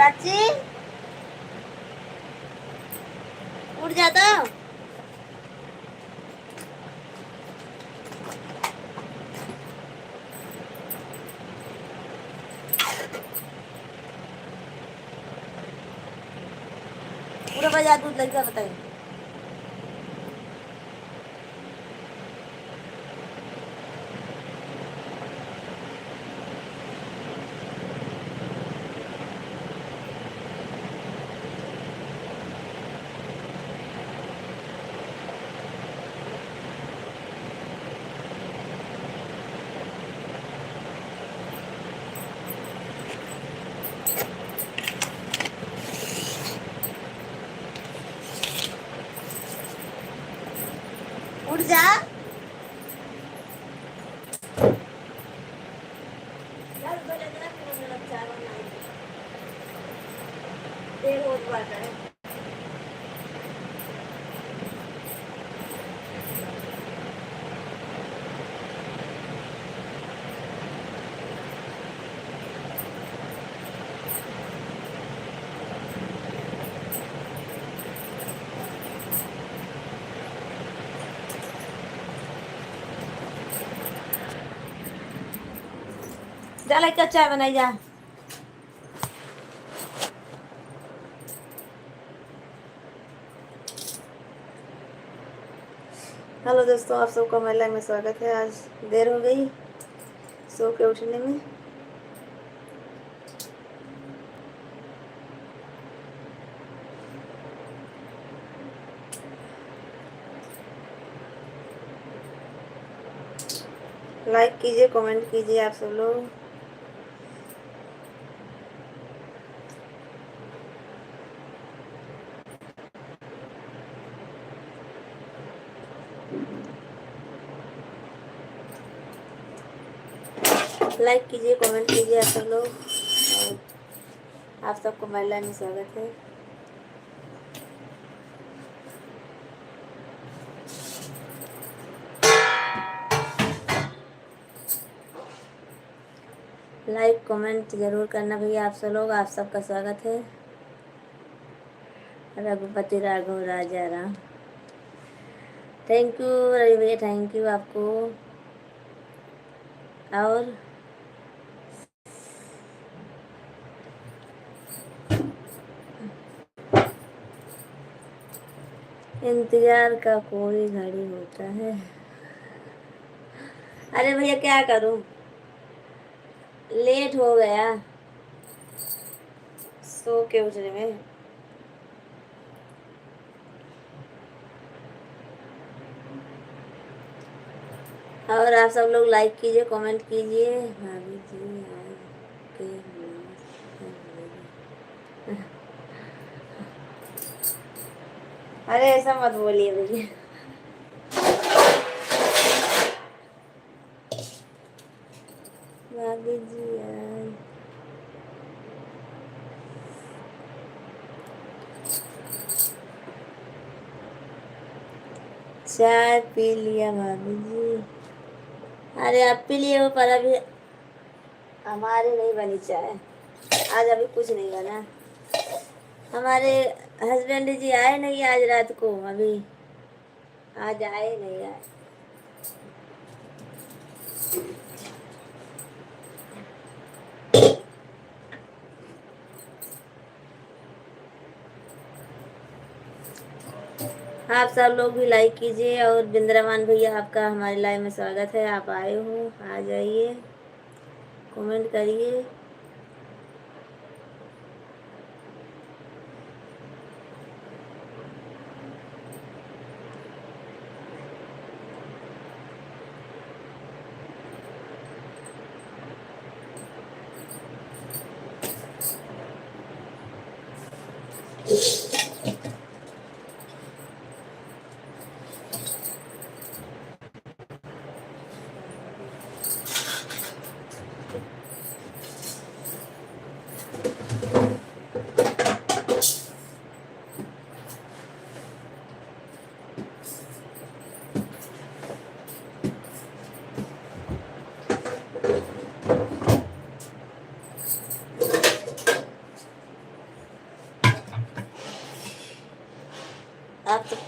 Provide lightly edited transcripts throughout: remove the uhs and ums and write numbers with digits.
प्राची उठ जाता। पूरा बजा दूध लड़का बताइए। उठ जा। देर हो जाता है। जा लड़का चाय बनाई जा। हेलो दोस्तों, आप सबका हमारे लाइव में स्वागत है। आज देर हो गई सो के उठने में। लाइक कीजिए, कमेंट कीजिए आप सब लोग। लाइक कीजिए, कमेंट कीजिए आप सब लोग। और आप सबको हमारे लाइव में स्वागत है। लाइक कमेंट जरूर करना भैया आप सब लोग। आप सबका स्वागत है। रघुपति राघव राजा राम, थैंक यू रवि भैया, थैंक यू आपको। और इंतजार का कोई घड़ी होता है। अरे भैया क्या करूं, लेट हो गया सो के उठने में। और आप सब लोग लाइक कीजिए, कमेंट कीजिए। भाभी जी के अरे ऐसा मत बोलिए भैया। भाभी जी आए। चाय पी लिया भाभी जी। अरे आप पी लिए हो, पर अभी हमारी नहीं बनी चाय। आज अभी कुछ नहीं बना। हमारे हस्बैंड जी आए नहीं आज रात को, अभी आज आए नहीं आए। आप सब लोग भी लाइक कीजिए। और बिंद्रामान भैया, आपका हमारे लाइव में स्वागत है। आप आए हो, आ जाइए, कमेंट करिए।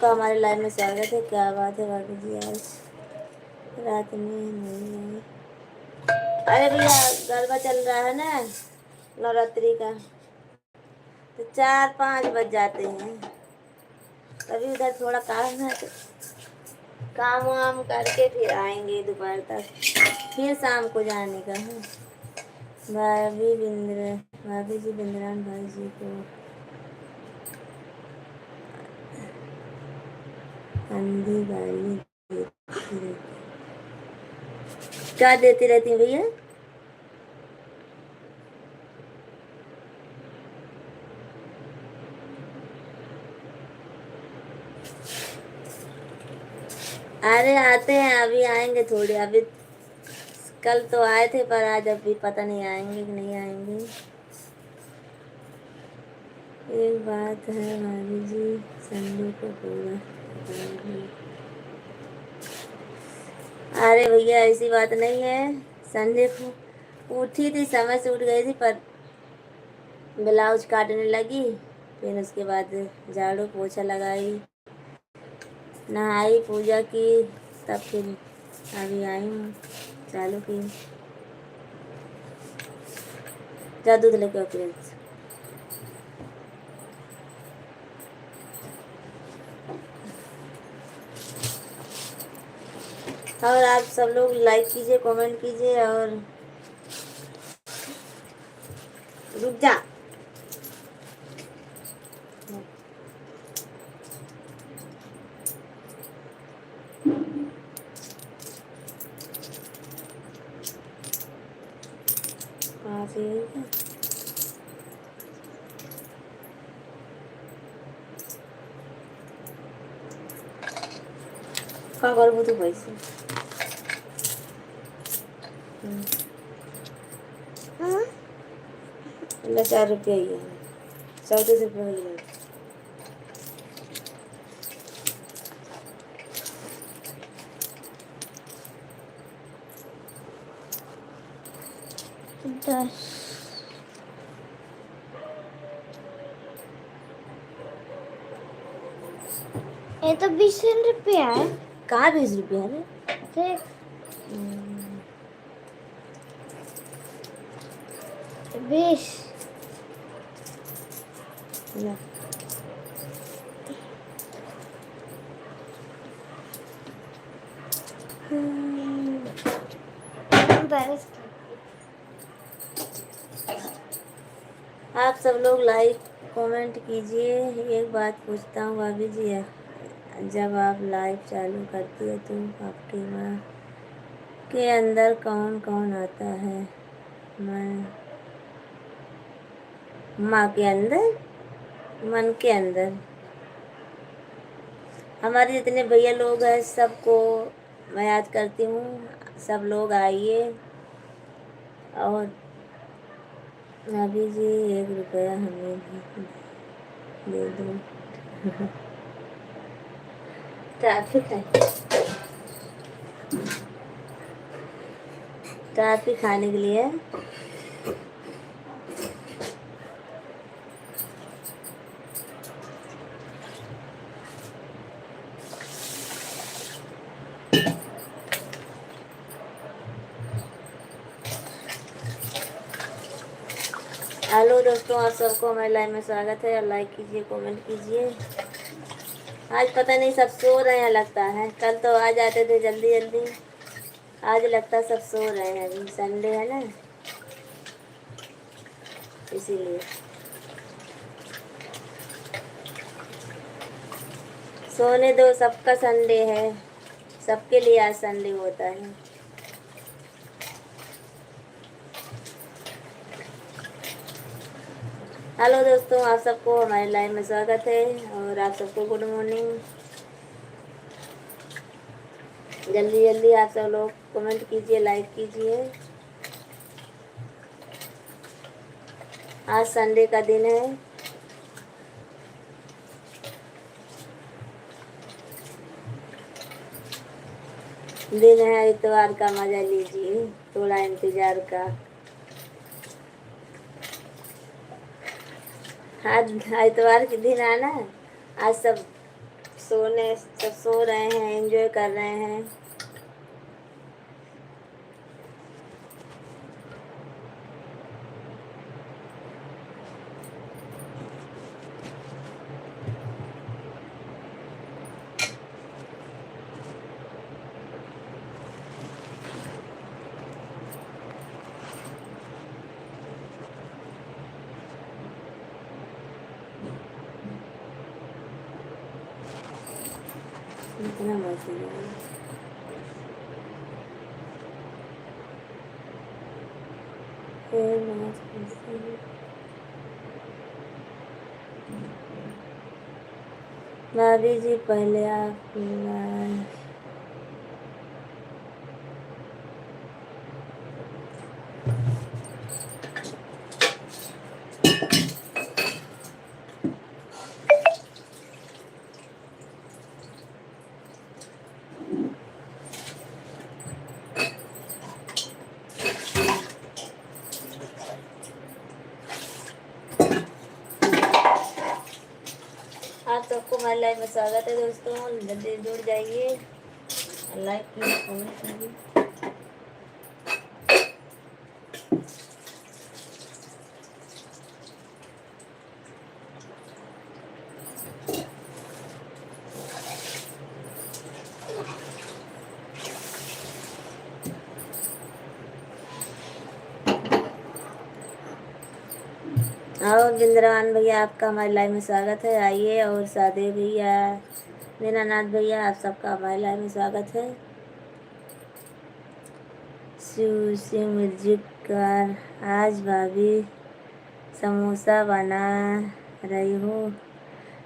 सबका हमारे लाइव में स्वागत है। क्या बात है भाभी जी, आज रात में नहीं आए? अरे भैया गरबा चल रहा है ना नवरात्रि का, तो 4-5 बज जाते हैं। कभी उधर थोड़ा काम है तो काम वाम करके फिर आएंगे दोपहर तक, फिर शाम को जाने का है। भाभी जी बिंद्रान भाई जी को अंधी गाली देती रहती। क्या देती रहती है भैया? अरे आते हैं, अभी आएंगे थोड़े। अभी कल तो आए थे पर आज अभी पता नहीं आएंगे कि नहीं आएंगे। एक बात है भाभी जी, संडे को पूरा। अरे भैया ऐसी बात नहीं है। संडे को उठी थी, समय से उठ गई थी, पर ब्लाउज काटने लगी। फिर उसके बाद झाड़ू पोछा लगाई, नहाई, पूजा की, तब फिर अभी आई हूँ, चालू की। जा दूध लेके आओ प्लीज। और आप सब लोग लाइक कीजिए, कमेंट कीजिए। और रुक जा, कहाँ से है? कहाँ करबो तू पैसे? हाँ 4 रुपया ही है, 34 रुपया हो गया। ये तो 20 रुपया है। कहाँ 20 रुपया है? देख 20। ना बरस आप सब लोग लाइक कमेंट कीजिए। एक बात पूछता हूँ भाभी जी, जब आप लाइव चालू करती है तो आपकी माँ के अंदर कौन कौन आता है? माँ के अंदर, मन के अंदर हमारे जितने भैया लोग हैं सबको मैं याद करती हूँ। सब लोग आइए। और अभी जी 1 रुपया हमें भी दे दो। ट्रैफिक है, ट्रैफिक खाने के लिए। हेलो दोस्तों, आप सबको हमारे लाइव में स्वागत है। और लाइक कीजिए, कमेंट कीजिए। आज पता नहीं सब सो रहे हैं लगता है। कल तो आ जाते थे जल्दी जल्दी, आज लगता है सब सो रहे हैं। अभी संडे है ना, इसीलिए। सोने दो, सबका संडे है, सबके लिए आज संडे होता है। हेलो दोस्तों, आप सबको हमारे लाइव में स्वागत है। और आप सबको गुड मॉर्निंग। जल्दी जल्दी आप सब लोग कमेंट कीजिए, लाइक कीजिए। आज संडे का दिन है। दिन है इतवार का, मजा लीजिए, थोड़ा इंतजार का। आज इतवार के दिन आना, आज सब सब सो रहे हैं, एंजॉय कर रहे हैं। इतना मजा है। भाभी जी पहले आप आप सबको हमारे लाइव में स्वागत है दोस्तों। जल्दी जुड़ जाइए, लाइक कीजिए, कमेंट कीजिए। और बिंद्रावन भैया आपका हमारे लाइव में स्वागत है, आइए। और सादे भैया, दीनानाथ भैया, आप सबका हमारे लाइव में स्वागत है। शिव म्यूजिक कर, आज भाभी समोसा बना रही हूँ।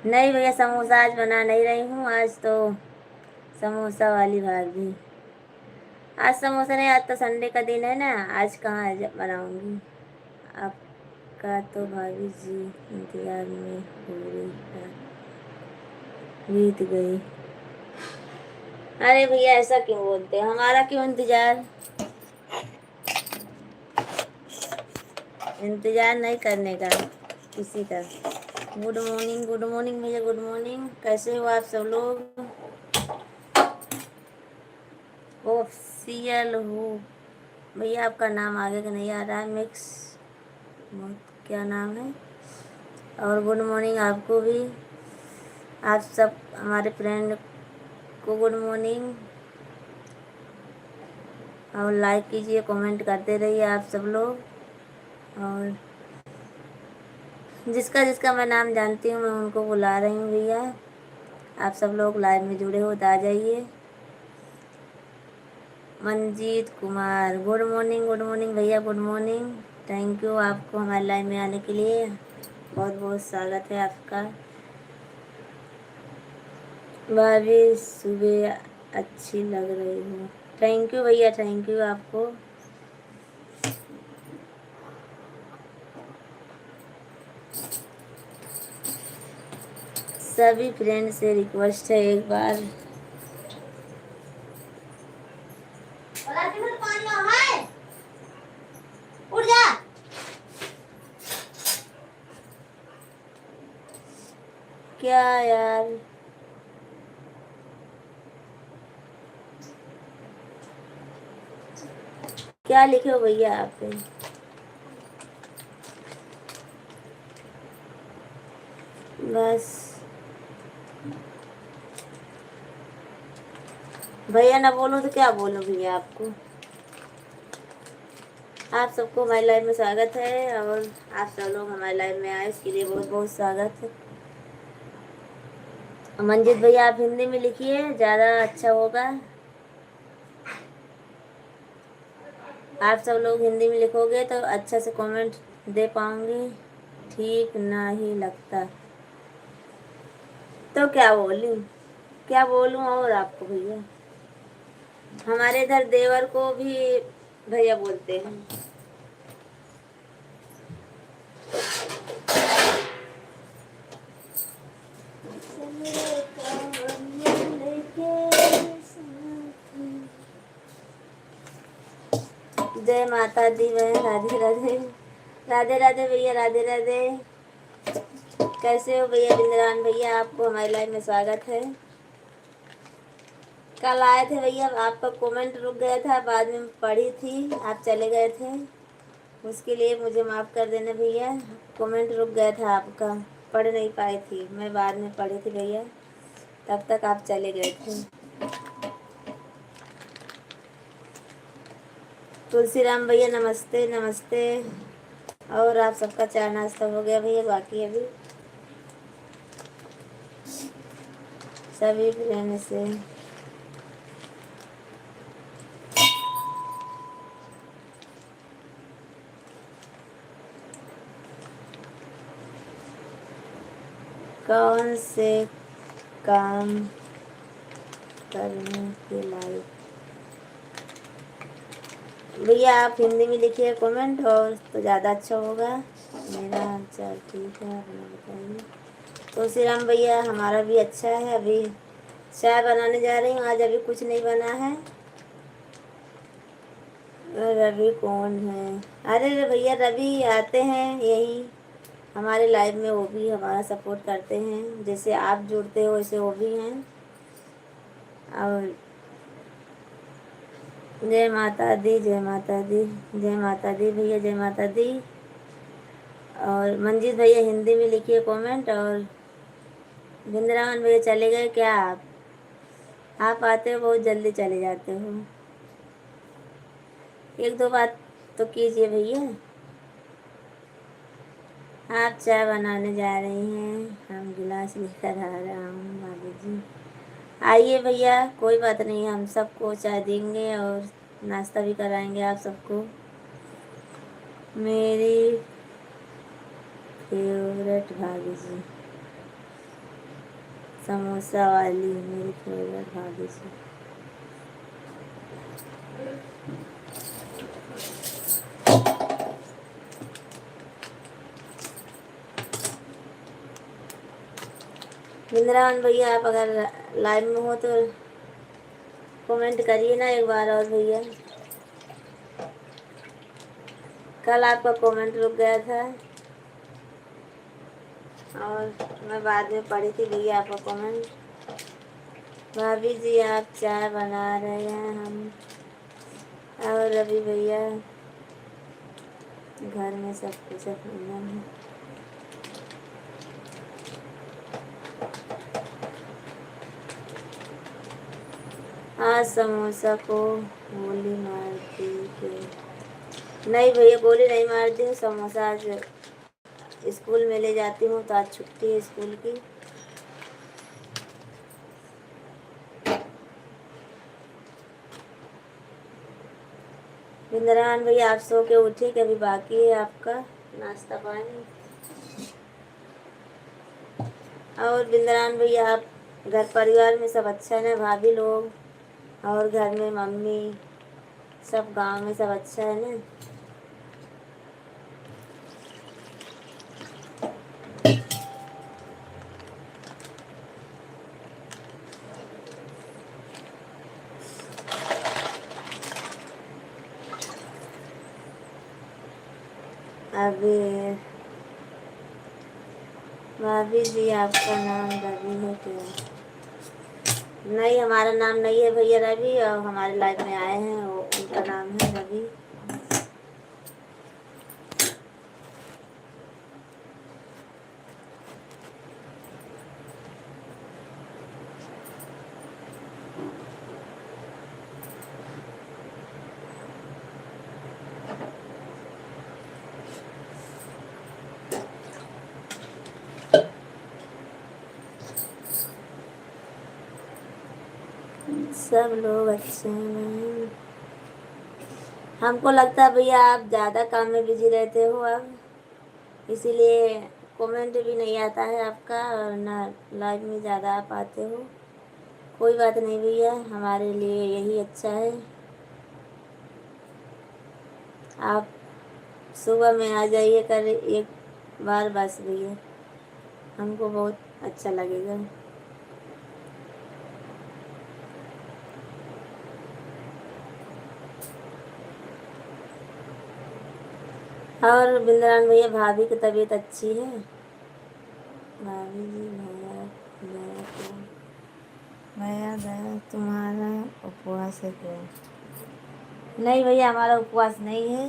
नहीं भैया, समोसा आज बना नहीं रही हूँ, आज तो समोसा वाली भाभी। आज समोसा नहीं, आज तो संडे का दिन है ना, आज कहाँ बनाऊँगी। आपका तो भाभी जी इंतजार में पूरी रात बीत गई। अरे भैया ऐसा क्यों बोलते हैं, हमारा क्यों इंतजार? इंतजार नहीं करने का किसी का। गुड मॉर्निंग भैया, गुड मॉर्निंग। कैसे हो आप सब लोग? ऑफिशियल हो भैया, आपका नाम आगे का नहीं आ रहा है। मिक्स क्या नाम है? और गुड मॉर्निंग आपको भी, आप सब हमारे फ्रेंड को गुड मॉर्निंग। और लाइक कीजिए, कमेंट करते रहिए आप सब लोग। और जिसका जिसका मैं नाम जानती हूँ मैं उनको बुला रही हूँ भैया। आप सब लोग लाइव में जुड़े हो तो आ जाइए। मंजीत कुमार, गुड मॉर्निंग भैया, गुड मॉर्निंग। थैंक यू आपको हमारे लाइव में आने के लिए, बहुत बहुत स्वागत है आपका। भाभी सुबह अच्छी लग रही हो। थैंक यू भैया, थैंक यू आपको। सभी फ्रेंड से रिक्वेस्ट है एक बार उठ जा। क्या यार, क्या लिखे हो भैया आप? बस भैया ना बोलूं तो क्या बोलूं भैया आपको। आप सबको हमारे लाइव में स्वागत है, और आप सब लोग हमारे लाइव में आए इसके लिए बहुत बहुत स्वागत है। मंजीत भैया आप हिंदी में लिखिए, ज़्यादा अच्छा होगा। आप सब लोग हिंदी में लिखोगे तो अच्छा से कमेंट दे पाऊंगी। ठीक नहीं लगता तो क्या बोलूं, क्या बोलूं और आपको भैया। हमारे इधर देवर को भी भैया बोलते हैं। जय माता दी बहन, राधे राधे। राधे राधे भैया, राधे राधे। कैसे हो भैया बिंद्रान भैया, आपको हमारे लाइव में स्वागत है। कल आए थे भैया, आपका कमेंट रुक गया था, बाद में पढ़ी थी, आप चले गए थे, उसके लिए मुझे माफ़ कर देना भैया। कमेंट रुक गया था आपका, पढ़ नहीं पाई थी, मैं बाद में पढ़ी थी भैया, तब तक आप चले गए थे। तुलसीराम भैया नमस्ते नमस्ते। और आप सबका चाय नाश्ता हो गया भैया? बाकी अभी सभी प्रेम से कौन से काम करने के लायक? भैया आप हिंदी में लिखिए कमेंट, और तो ज़्यादा अच्छा होगा। मेरा हालचाल ठीक है, अपना बताइए। तुलसीराम भैया हमारा भी अच्छा है, अभी चाय बनाने जा रही हूँ, आज अभी कुछ नहीं बना है। रवि कौन है? अरे भैया रवि आते हैं यही हमारे लाइव में, वो भी हमारा सपोर्ट करते हैं, जैसे आप जुड़ते हो वैसे वो भी हैं। और जय माता दी, जय माता दी, जय माता दी भैया, जय माता दी। और मंजीत भैया हिंदी में लिखिए कमेंट। और बिंद्रावन भैया चले गए क्या? आप आते हो बहुत जल्दी चले जाते हो, एक दो बात तो कीजिए भैया। आप चाय बनाने जा रही हैं, हम गिलास लेकर आ रहा हूँ भाभी जी। आइए भैया, कोई बात नहीं, हम सबको चाय देंगे और नाश्ता भी कराएंगे आप सबको। मेरी फेवरेट भाभी जी, समोसा वाली मेरी फेवरेट भाभी जी। बिंद्रावन भैया आप अगर लाइव में हो तो कमेंट करिए ना एक बार। और भैया कल आपका कमेंट रुक गया था, और मैं बाद में पढ़ी थी भैया आपका कमेंट। भाभी जी आप चाय बना रहे हैं, हम और रवि भैया घर में सब कुछ है। आज समोसा को गोली मार दी के? नहीं भैया गोली नहीं मार दी हूँ, समोसा आज स्कूल में ले जाती हूँ, तो आज छुट्टी है स्कूल की। बिंद्रावन भैया आप सो के उठे कि अभी बाकी है आपका नाश्ता पानी? और बिंद्रावन भैया आप घर परिवार में सब अच्छा है ना? भाभी लोग और घर में मम्मी सब, गांव में सब अच्छा है ना? अभी भाभी जी आपका नाम रवि है क्या? नहीं हमारा नाम नहीं है भैया रवि, और हमारे लाइफ में आए हैं वो, उनका नाम है रवि। सब लोग अच्छे हैं। हमको लगता है भैया आप ज़्यादा काम में बिजी रहते हो अब, इसीलिए कमेंट भी नहीं आता है आपका, और ना लाइव में ज़्यादा आप आते हो। कोई बात नहीं भैया, हमारे लिए यही अच्छा है। आप सुबह में आ जाइए कर एक बार बस भैया, हमको बहुत अच्छा लगेगा। और बिंद्रान भैया भाभी की तबीयत अच्छी है? भाभी जी भैया भैया को भैया दया तुम्हारा उपवास है क्या? नहीं भैया, हमारा उपवास नहीं है।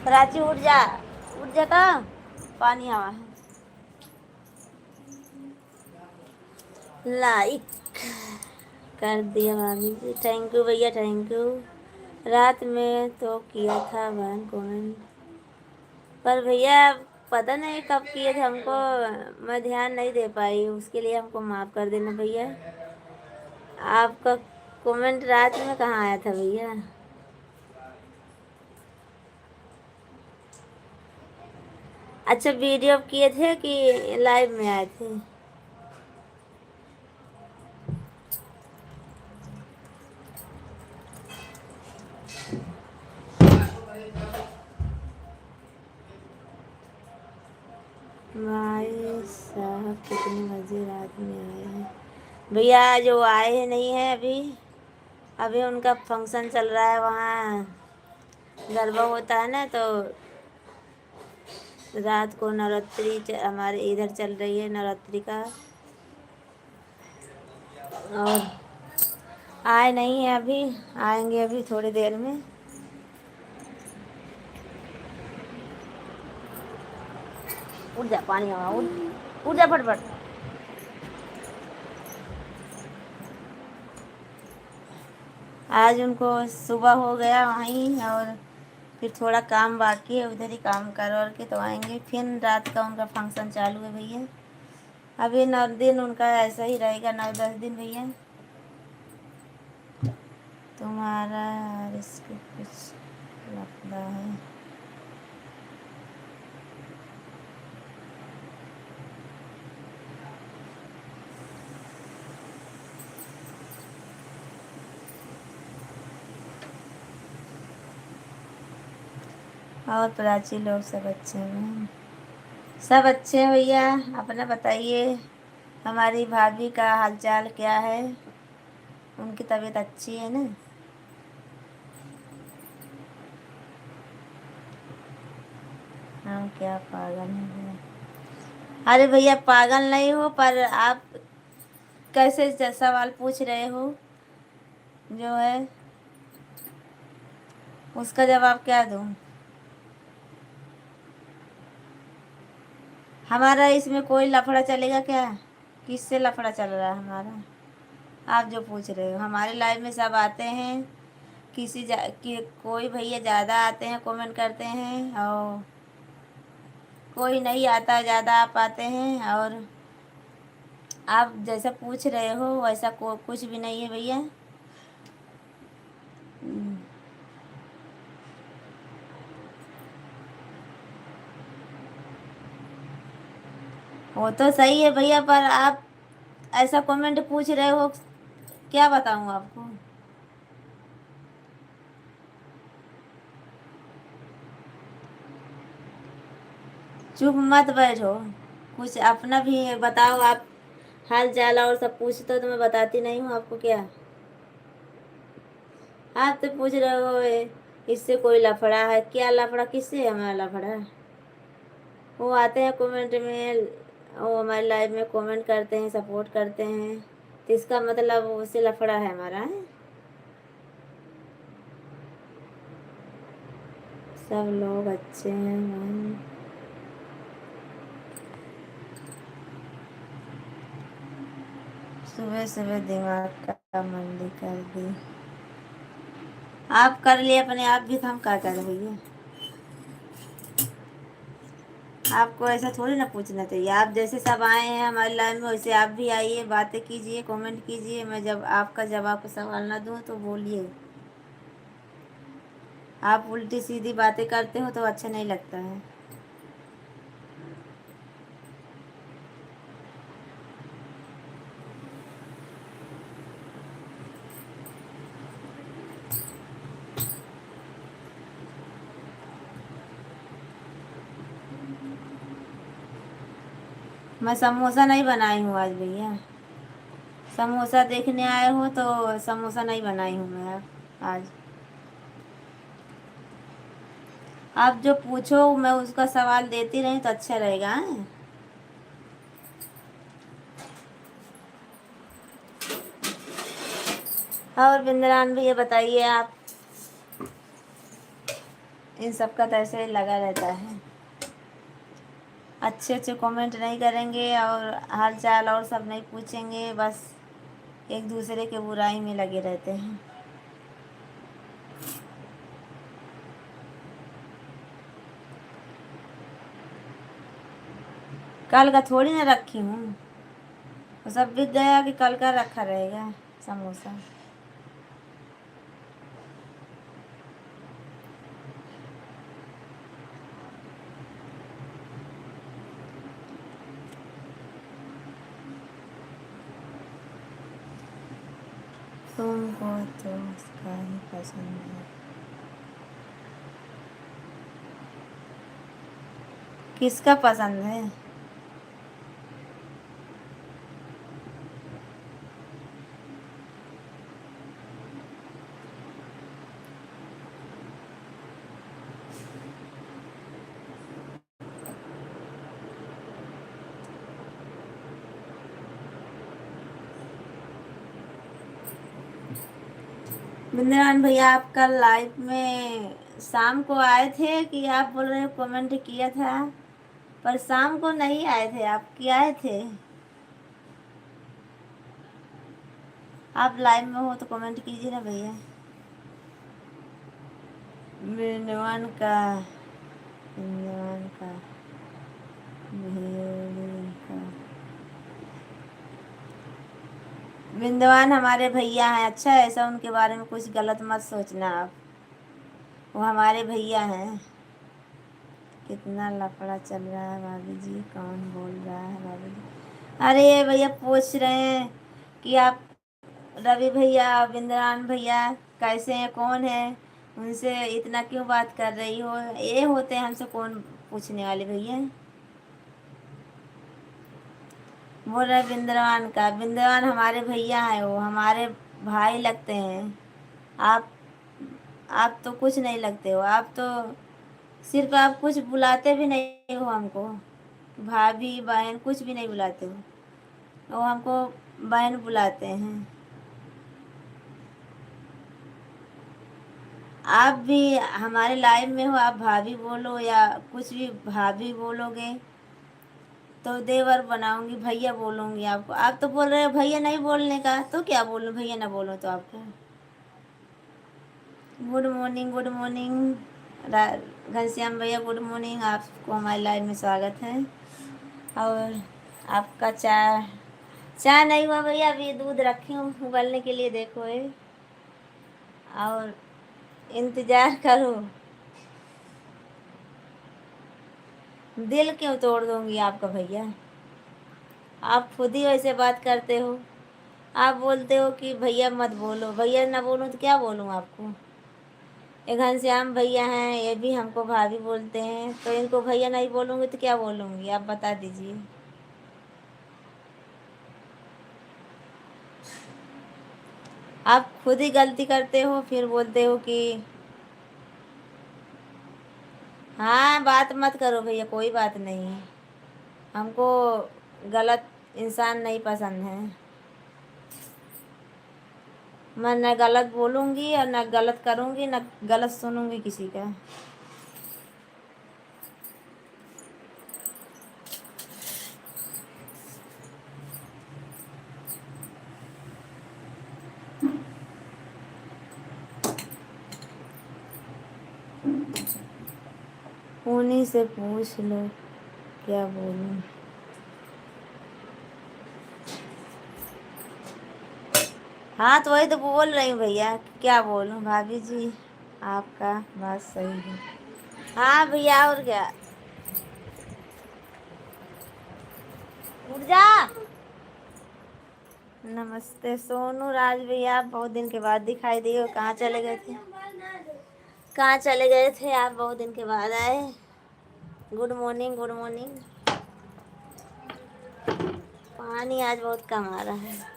प्राची उठ जा, उठ जा, कहाँ पानी आवा है। लाइक कर दिया भाभी जी, थैंक यू भैया, थैंक यू। रात में तो किया था बहन कमेंट, पर भैया पता नहीं कब किए थे, हमको मैं ध्यान नहीं दे पाई, उसके लिए हमको माफ़ कर देना भैया। आपका कमेंट रात में कहाँ आया था भैया? अच्छा, वीडियो किए थे कि लाइव में आए थे? भाई साहब कितने बजे रात में आए हैं? भैया जो आए हैं नहीं है अभी, अभी उनका फंक्शन चल रहा है, वहाँ गरबा होता है ना, तो रात को नवरात्रि हमारे इधर चल रही है नवरात्रि का, और आए नहीं है अभी, आएंगे अभी थोड़ी देर में। उठ जा, पानी आवा, उठ, उठ जा फटफट। आज उनको सुबह हो गया वहीं, और फिर थोड़ा काम बाकी है, उधर ही काम कर और के तो आएंगे, फिर रात का उनका फंक्शन चालू है भैया। अभी 9 दिन उनका ऐसा ही रहेगा, 9-10 दिन भैया। तुम्हारा रिस्क कुछ लगता है? और प्राची लोग सब अच्छे हैं? सब अच्छे हैं भैया, अपना बताइए। हमारी भाभी का हालचाल क्या है? उनकी तबीयत अच्छी है ना? हाँ, क्या पागल है भैया? अरे भैया पागल नहीं हो, पर आप कैसे सवाल पूछ रहे हो जो है, उसका जवाब क्या दूँ? हमारा इसमें कोई लफड़ा चलेगा क्या? किससे लफड़ा चल रहा है हमारा? आप जो पूछ रहे हो, हमारे लाइव में सब आते हैं, कि कोई भैया ज़्यादा आते हैं कमेंट करते हैं, और कोई नहीं आता, ज़्यादा आप आते हैं, और आप जैसा पूछ रहे हो वैसा कुछ भी नहीं है भैया। वो तो सही है भैया, पर आप ऐसा कमेंट पूछ रहे हो, क्या बताऊँ आपको? चुप मत बैठो, कुछ अपना भी बताओ। आप हाल चाल और सब पूछते हो तो मैं बताती नहीं हूँ आपको क्या? आप तो पूछ रहे हो इससे कोई लफड़ा है क्या? लफड़ा किससे है हमारा लफड़ा? वो आते हैं कमेंट में, वो हमारे लाइव में कमेंट करते हैं, सपोर्ट करते हैं, तो इसका मतलब उससे लफड़ा है हमारा है? सब लोग अच्छे हैं मैम। सुबह सुबह दिमाग का मंदी कर दी। आप कर लिए अपने आप भी, तो हम क्या करें भैया? आपको ऐसा थोड़ी ना पूछना चाहिए। आप जैसे सब आए हैं हमारे लाइन में, वैसे आप भी आइए, बातें कीजिए, कमेंट कीजिए। मैं जब आपका जवाब सवाल ना दूँ तो बोलिए। आप उल्टी सीधी बातें करते हो तो अच्छा नहीं लगता है। मैं समोसा नहीं बनाई हूँ आज भैया। समोसा देखने आए हो तो समोसा नहीं बनाई हूँ मैं आज। आप जो पूछो मैं उसका सवाल देती रही तो अच्छा रहेगा, हैं? और बिंद्रान भैया बताइए आप। इन सब का तो ऐसे ही लगा रहता है, अच्छे अच्छे कमेंट नहीं करेंगे और हाल चाल और सब नहीं पूछेंगे, बस एक दूसरे के बुराई में लगे रहते हैं। कल का थोड़ी ना रखी हूँ, तो सब बिक गया कि कल का रखा रहेगा समोसा। तुमको तो उसका ही पसंद है। किसका पसंद है? बिंद्रान भैया आप कल लाइव में शाम को आए थे कि आप बोल रहे हो कमेंट किया था, पर शाम को नहीं आए थे, आप क्या आए थे? आप लाइव में हो तो कमेंट कीजिए ना भैया। बिंदवान का बिंदवान का भेड़े का बिंदवान हमारे भैया हैं। अच्छा, ऐसा उनके बारे में कुछ गलत मत सोचना आप, वो हमारे भैया हैं। कितना लफड़ा चल रहा है भाभी जी? कौन बोल रहा है भाभी जी? अरे ये भैया पूछ रहे हैं कि आप रवि भैया बिंद्रान भैया कैसे हैं, कौन है, उनसे इतना क्यों बात कर रही हो? ये होते हैं हमसे कौन पूछने वाले भैया। बोल रहे बिंद्रान का, बिंद्रान हमारे भैया हैं, वो हमारे भाई लगते हैं। आप आप तो कुछ नहीं लगते हो, आप तो सिर्फ आप कुछ बुलाते भी नहीं हो हमको, भाभी बहन कुछ भी नहीं बुलाते हो, वो हमको बहन बुलाते हैं। आप भी हमारे लाइफ में हो, आप भाभी बोलो या कुछ भी भाभी बोलोगे तो देवर बनाऊंगी, भैया बोलूंगी आपको। आप तो बोल रहे हो भैया नहीं बोलने का, तो क्या बोलूं, भैया ना बोलो तो आपको। Good morning, good morning Ghanshyam भैया, गुड मॉर्निंग। आपको हमारे लाइव में स्वागत है। और आपका चाय चाय नहीं हुआ भैया, अभी दूध रखी हूँ उबलने के लिए, देखो ये, और इंतजार करो। दिल क्यों तोड़ दूंगी आपका भैया? आप खुद ही वैसे बात करते हो, आप बोलते हो कि भैया मत बोलो, भैया ना बोलूँ तो क्या बोलूँ आपको? ये घनश्याम भैया हैं, ये भी हमको भाभी बोलते हैं, तो इनको भैया नहीं बोलूँगी तो क्या बोलूँगी, आप बता दीजिए। आप खुद ही गलती करते हो फिर बोलते हो कि हाँ बात मत करो भैया, कोई बात नहीं है, हमको गलत इंसान नहीं पसंद है। मैं न गलत बोलूँगी और न गलत करूँगी, न गलत सुनूँगी किसी का। उन्हीं से पूछ लो क्या बोलूँ। हाँ तो वही तो बोल रही हूँ भैया, क्या बोलूँ भाभी जी, आपका बात सही है। हाँ भैया, और क्या, उठ जा। नमस्ते सोनू राज भैया, आप बहुत दिन के बाद दिखाई दिए हो, कहाँ चले गए थे? कहाँ चले गए थे आप, बहुत दिन के बाद आए। Good morning, good morning. पानी आज बहुत कम आ रहा है।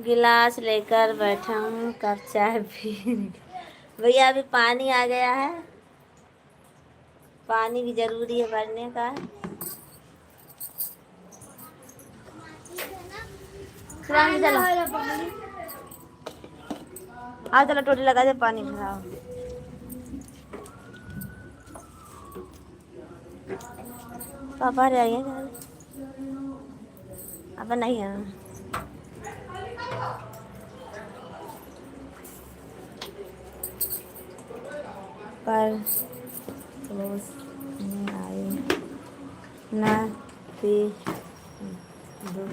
गिलास लेकर बैठा हूँ, कप चाय पी। भैया अभी पानी आ गया है, पानी भी जरूरी है भरने का। चलो आ, चलो टोटी लगा दे, पानी भराओ। पापा रह गए अब नहीं है पर रोज नहीं आए ना थी दूर।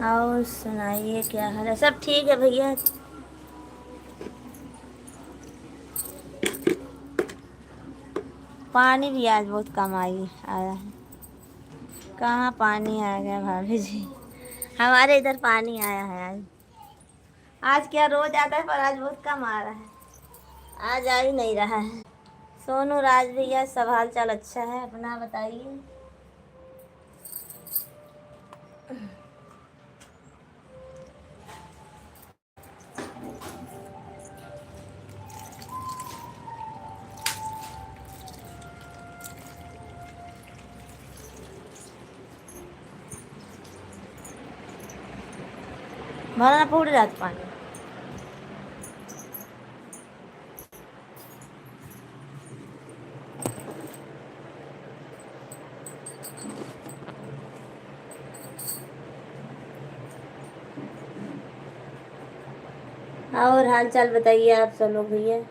और सुनाइए क्या हाल है? सब ठीक है भैया। पानी भी आज बहुत कम आया है। कहाँ पानी आ गया भाभी जी? हमारे इधर पानी आया है आज। आज क्या रोज आता है पर आज बहुत कम आ रहा है, आज आ ही नहीं रहा है। सोनू राज भैया सब हाल चाल अच्छा है, अपना बताइए। भरना पूरी रात पानी। और हाल चाल बताइए आप सब लोग भैया।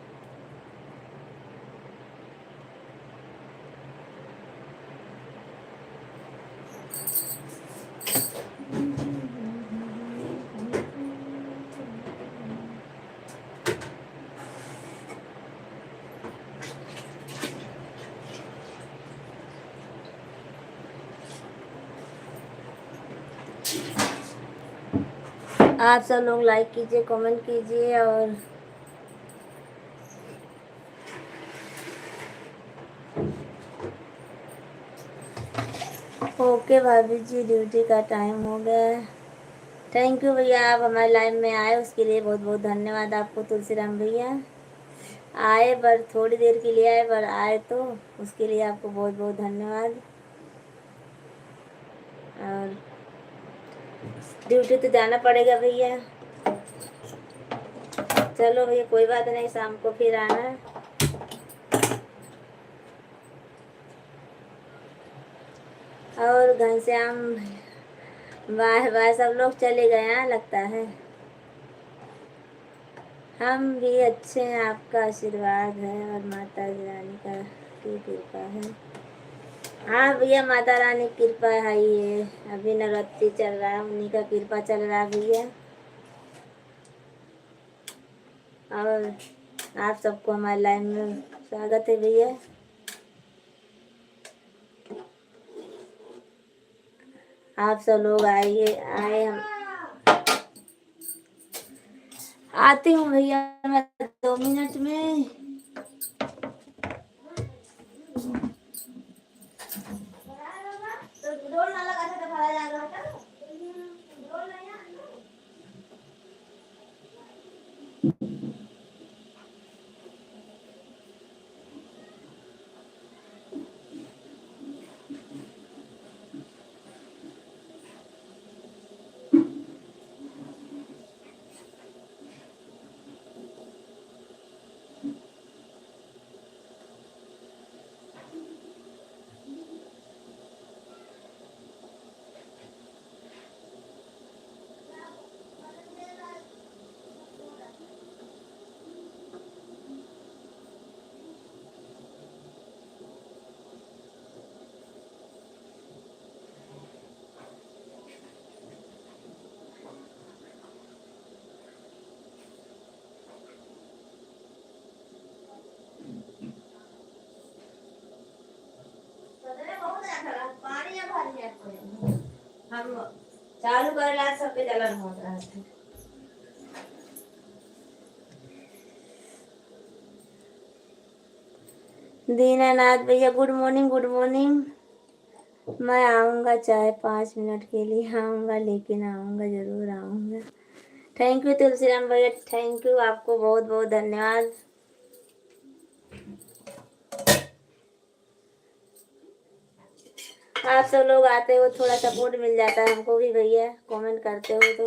आप सब लोग लाइक कीजिए, कमेंट कीजिए और ओके भाभी जी, ड्यूटी का टाइम हो गया है। थैंक यू भैया, आप हमारे लाइव में आए उसके लिए बहुत बहुत धन्यवाद आपको। तुलसीराम भैया आए पर थोड़ी देर के लिए आए, पर आए तो उसके लिए आपको बहुत बहुत धन्यवाद। और ड्यूटी तो जाना पड़ेगा भैया। चलो भैया कोई बात नहीं, शाम को फिर आना। और घनश्याम वाह वाह सब लोग चले गए हैं लगता है। हम भी अच्छे हैं, आपका आशीर्वाद है और माता रानी का की कृपा है। हाँ भैया माता रानी की कृपा है ये। अभी नवरात्रि चल रहा है, उन्हीं का कृपा चल रहा है भैया। और आप सबको हमारे लाइन में स्वागत है भैया। आप सब लोग आइए, आए हम आती हूँ भैया मैं 2 मिनट में। तो ढोल ना लगा था तो भरा जाएगा। हम चालू करेला सबके जलन हो रहा है। दीनानाथ भैया गुड मॉर्निंग, गुड मॉर्निंग। मैं आऊँगा, चाहे 5 मिनट के लिए आऊँगा, लेकिन आऊँगा, ज़रूर आऊँगा। थैंक यू तुलसीराम भैया, थैंक यू, आपको बहुत बहुत धन्यवाद। आप सब लोग आते हो, थोड़ा सपोर्ट मिल जाता है हमको भी भैया, कमेंट करते हो तो।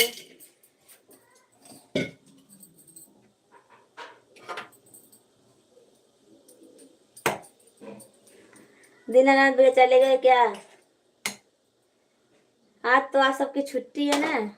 दीनानाथ भैया चले गए क्या? आज तो आप सबकी छुट्टी है ना।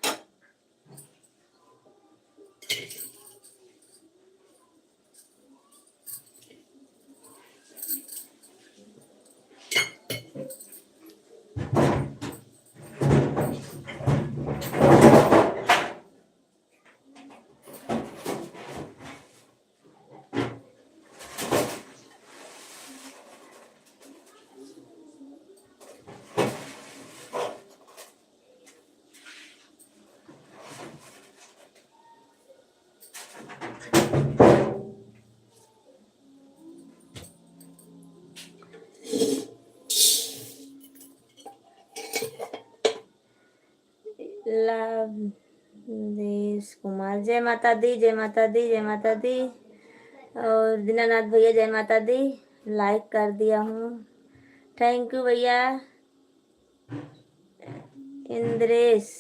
देश कुमार, जय माता दी, जय माता दी, जय माता दी। और दीनानाथ भैया जय माता दी, लाइक कर दिया हूँ, थैंक यू भैया। इंद्रेश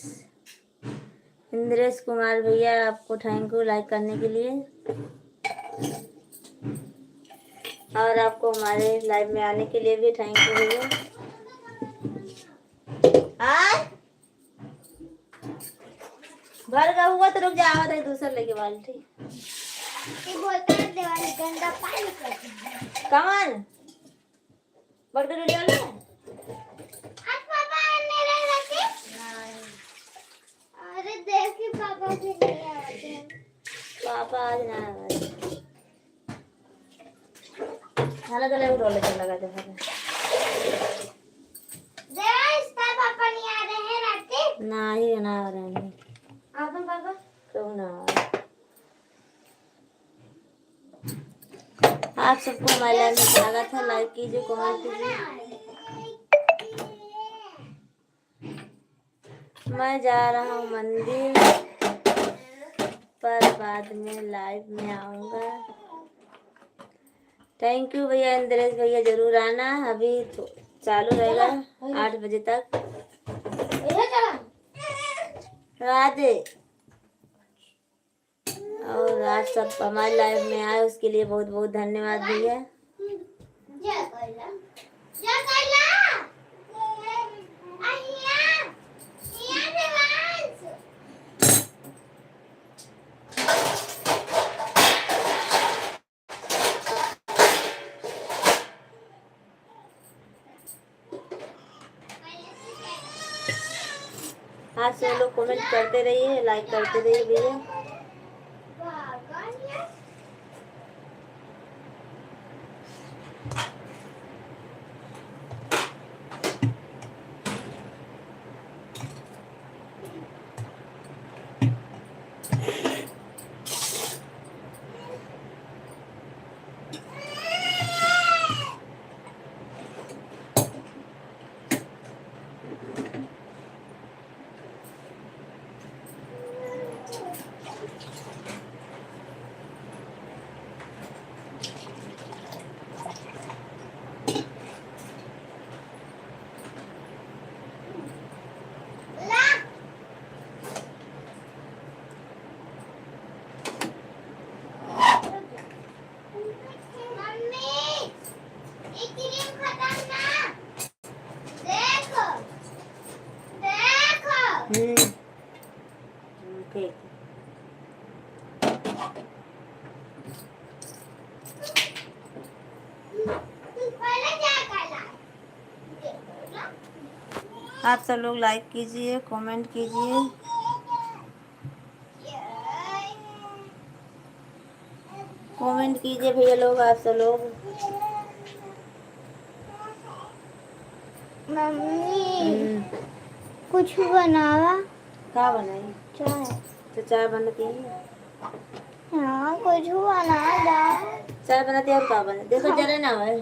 इंद्रेश कुमार भैया, आपको थैंक यू लाइक करने के लिए, और आपको हमारे लाइव में आने के लिए भी थैंक यू भैया। भर गया हुआ तो रुक जाओ, तो दूसरा लेके बाल्टी। ये बोलता है दिवाली गंदा पानी करती है। कमान बड़का वीडियो ले। आज पापा मेरे रखे नहीं। अरे देख कि पापा भी नहीं आते। पापा आज ना आए। खाना तो ले रोले चल लगा दे फिर। देख इसका पापा नहीं आ रहे हैं रात ना ही ना आ रहे हैं। आप पापा क्यों ना आ रहे? आप सबको हमारे लाइव में स्वागत है, लाइक कीजिए, कमेंट कीजिए। मैं जा रहा हूँ मंदिर, पर बाद में लाइव में आऊँगा। थैंक यू भैया, इंद्रेश भैया जरूर आना, अभी तो चालू रहेगा 8 बजे तक। राधे। और आज सब हमारे लाइव में आए उसके लिए बहुत बहुत धन्यवाद भैया। आप सब लोग कमेंट करते रहिए, लाइक करते रहिए भैया। ठीक। आप सब लोग लाइक कीजिए, कमेंट कीजिए। कमेंट कीजिए भैया लोग, आप सब लोग। मम्मी कुछ बनावा क्या बनाई? चाय। तो चाय बनाती है। हाँ कुछ बना दाल चाय बनाती है और क्या बना? देखो जरा ना है।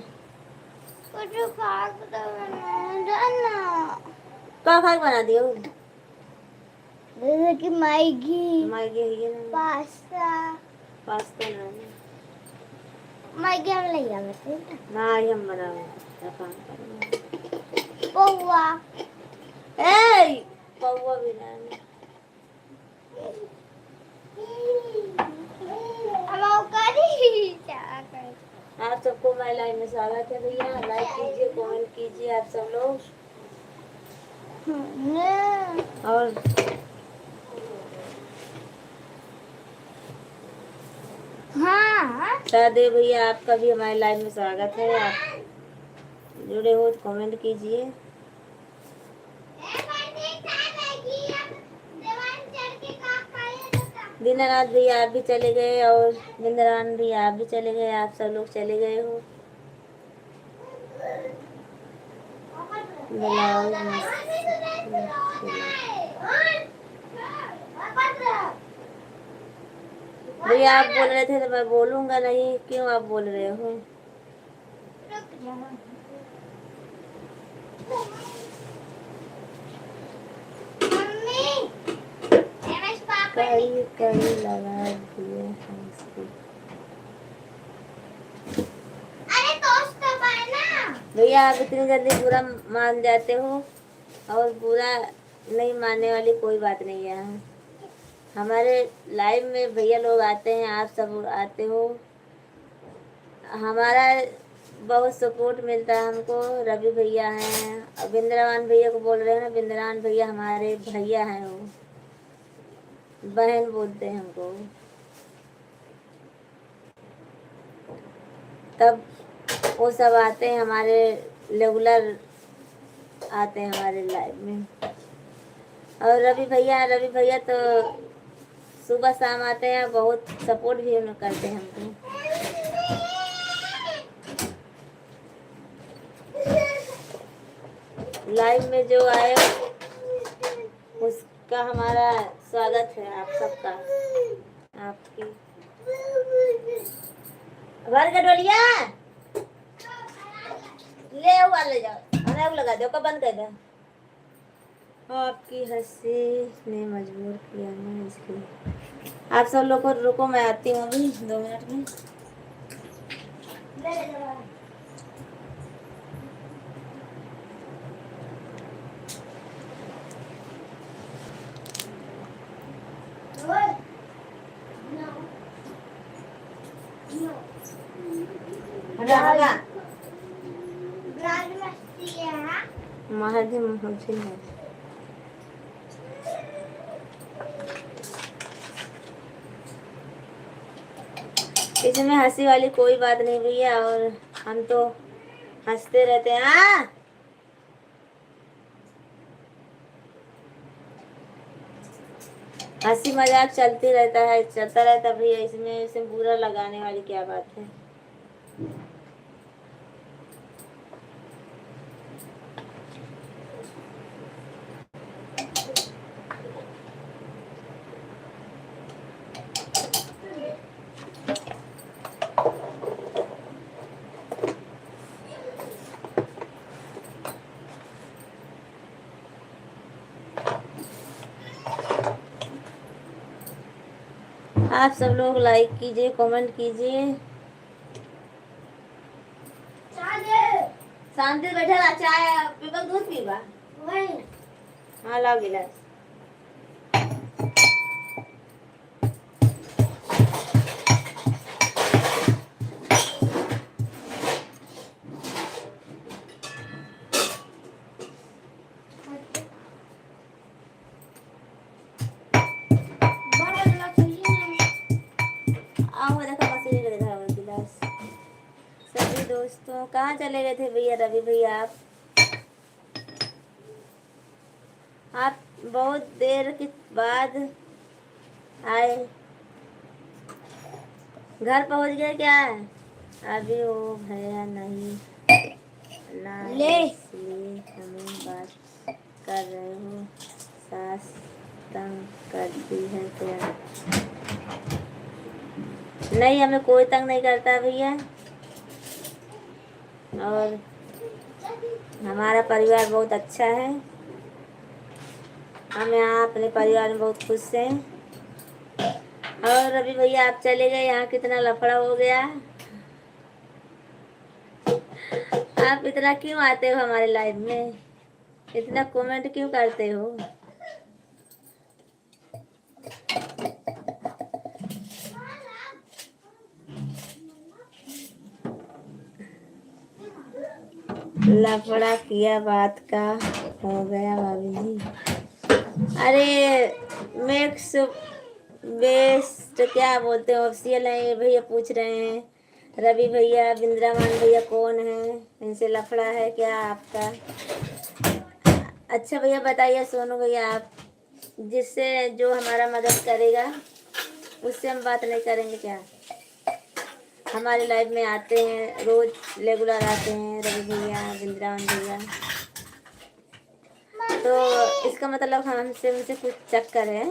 कुछ खास तो बना जाना। क्या खाक बना दियो? जैसे कि मैगी मैगी है ना? पास्ता। पास्ता ना है। मैगी हम ले आते हैं ना ही हम बनावे। क्या काम करेंगे? पोहा। ए पौवा भी ना है। हम करी क्या कर। आप सबको माय लाइफ में स्वागत है भैया। लाइक कीजिए, कमेंट कीजिए आप सब लोग। और हाँ शादी भैया आपका भी हमारे लाइव में स्वागत है। आप जुड़े हो तो कमेंट कीजिए। दीनानाथ भैया आप भी चले गए और बिंद्रान भैया आप भी चले गए। आप सब लोग चले गए हो। ब्लाउज भैया आप बोल रहे थे तो मैं बोलूंगा नहीं। क्यों आप बोल रहे हो? कई कई लगा दिए हैं इसको। भैया आप इतनी जल्दी बुरा मान जाते हो और बुरा नहीं मानने वाली कोई बात नहीं है। हमारे लाइव में भैया लोग आते हैं, आप सब आते हो, हमारा बहुत सपोर्ट मिलता है हमको। रवि भैया हैं और बिंद्रावन भैया को बोल रहे हैं ना, बिंद्रावन भैया हमारे भैया हैं, वो बहन बोलते हैं हमको। तब वो सब आते हैं हमारे रेगुलर आते हैं हमारे लाइव में। और रवि भैया तो सुबह शाम आते हैं, बहुत सपोर्ट भी उन्हें करते हैं हमको। लाइव में जो आए उसका हमारा स्वागत है, आप सबका। आपकी घर का डोलिया ले जाओ, अरे लगा दो, कब बंद कर दो। आपकी हंसी ने मजबूर किया ना इसलिए। आप सब लोग को रुको, मैं आती हूँ अभी 2 मिनट में। महादी मुझे है। इसमें हंसी वाली कोई बात नहीं भैया, और हम तो हंसते रहते हैं। हाँ हंसी मजाक चलती रहता है, चलता रहता भैया। इसमें बुरा लगाने वाली क्या बात है? आप सब लोग लाइक कीजिए, कमेंट कीजिए। शांति बैठा चाय पीबा, दूध पीबा। हाँ लाओ गिलास। आओ देखो मशीन ले था गिलास। सभी दोस्तों कहाँ चले गए थे भैया? रवि भैया आप बहुत देर के बाद आए। घर पहुंच गए क्या? अभी वो भैया नहीं ना, इसलिए हमें बात कर रहे हो? सास तंग करती है क्या? नहीं, हमें कोई तंग नहीं करता भैया। और हमारा परिवार बहुत अच्छा है। हम यहाँ अपने परिवार में बहुत खुश हैं। और अभी भैया आप चले गए, यहाँ कितना लफड़ा हो गया। आप इतना क्यों आते हो हमारे लाइफ में, इतना कमेंट क्यों करते हो? लफड़ा किया बात का हो गया भाभी जी। अरे मिक्स बेस्ट क्या बोलते हो, ऑफिशियल है ये भैया पूछ रहे हैं। रवि भैया, बिंद्रामान भैया कौन है, इनसे लफड़ा है क्या आपका? अच्छा भैया बताइए सोनू भैया, आप जिससे जो हमारा मदद करेगा उससे हम बात नहीं करेंगे क्या? हमारी लाइफ में आते हैं, रोज रेगुलर आते हैं रवि भैया, बिंद्रावन भैया, तो इसका मतलब हमसे उनसे कुछ चक्कर है।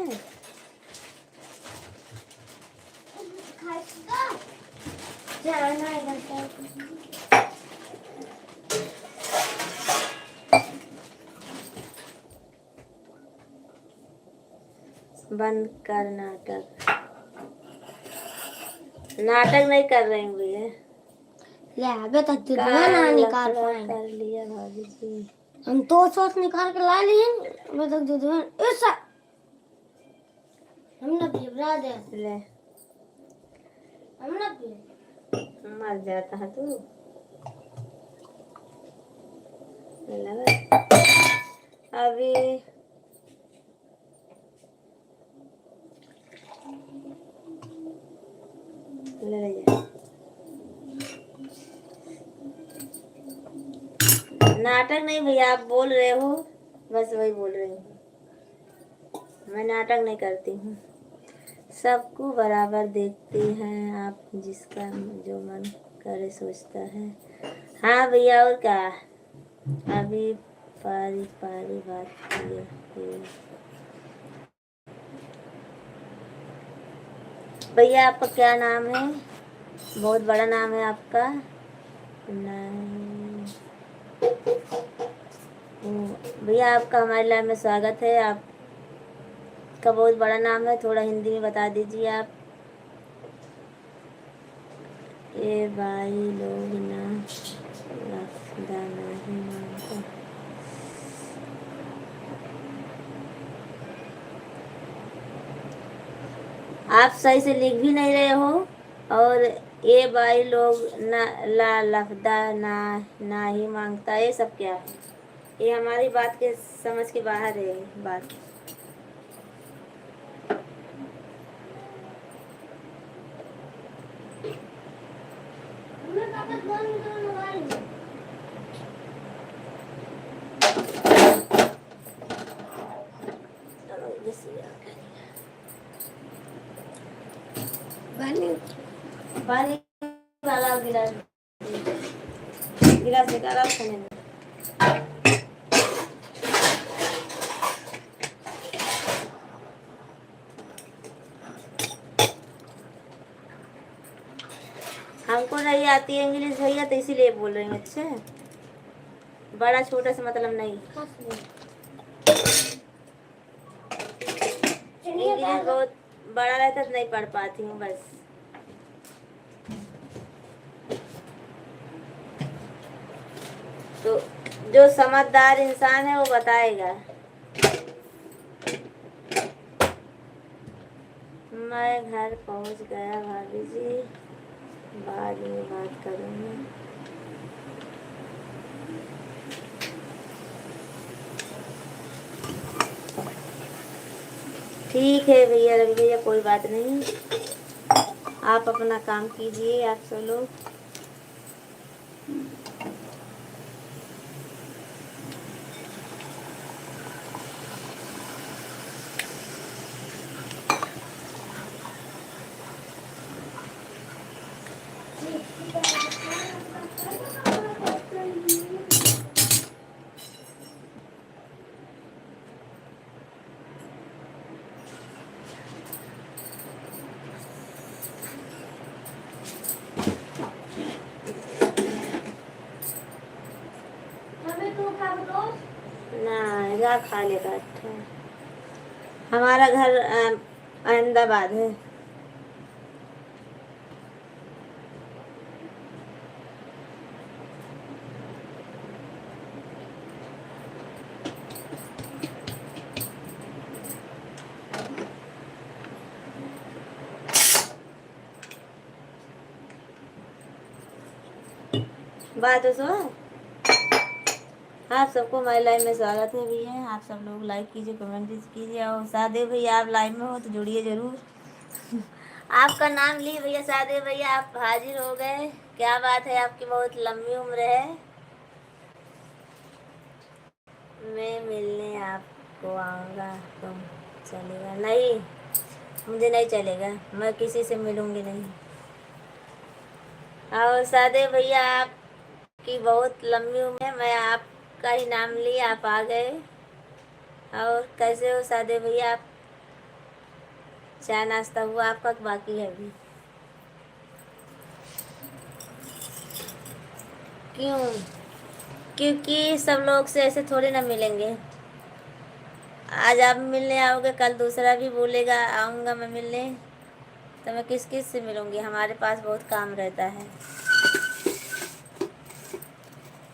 बंद कर नाटक। नाटक नहीं कर रहे हैं भैया। ले अबे तक तो ना निकाल पाएंगे। कर लिया भाभी जी। हम तो सॉस निकाल के ला लिए अबे तक दूध इस हमने भिबरा दे ले हमने भी मर जाता है तू। लगा अभी ले जा। नाटक नहीं भैया, आप बोल रहे हो बस वही बोल रही हूँ, मैं नाटक नहीं करती हूँ। सबको बराबर देखती हैं आप, जिसका जो मन करे सोचता है। हाँ भैया और क्या, अभी पारी पारी बात किए। भैया आपका क्या नाम है? बहुत बड़ा नाम है आपका। नहीं भैया, आपका हमारे लाइफ में स्वागत है। आपका बहुत बड़ा नाम है, थोड़ा हिंदी में बता दीजिए आप। ये भाई लोग ना लफड़ा नहीं मानते। आप सही से लिख भी नहीं रहे हो। और ये भाई लोग ना लफड़ा ना ही मांगता, ये सब क्या है? ये हमारी बात के समझ के बाहर है बात। पानी वाला गिलास, गिलास निकाला खाने में। हमको नहीं आती है इंग्लिश भैया, तो इसीलिए बोल रही हूँ। अच्छा, बड़ा छोटा से मतलब नहीं, इंग्लिश बहुत बड़ा रहता तो नहीं पढ़ पाती हूँ बस। तो जो समझदार इंसान है वो बताएगा। मैं घर पहुंच गया भाभी जी, बाद में बात करूँगी। ठीक है भैया, रवि भैया कोई बात नहीं, आप अपना काम कीजिए आप सब लोग। जा खा लेगा। अच्छा, हमारा घर अहमदाबाद है। बात तो सुनो, आप सबको हमारे लाइव में स्वागत है भैया। आप सब लोग लाइक कीजिए, कमेंट कीजिए। और सादे भैया आप लाइव में हो तो जुड़िए जरूर। आपका नाम लिए भैया, सादे भैया आप हाजिर हो गए। क्या बात है, आपकी बहुत लंबी उम्र है। मैं मिलने आपको आऊँगा, तुम चलेगा? नहीं, मुझे नहीं चलेगा, मैं किसी से मिलूंगी नहीं। और सादे भैया आपकी बहुत लंबी उम्र है, मैं आपका ही नाम लिए आप आ गए। और कैसे हो सादे भैया आप? चाय नाश्ता हुआ आपका कि बाकी है अभी? क्यों? क्योंकि सब लोग से ऐसे थोड़ी ना मिलेंगे। आज आप मिलने आओगे, कल दूसरा भी बोलेगा आऊँगा मैं मिलने, तो मैं किस किस से मिलूँगी? हमारे पास बहुत काम रहता है।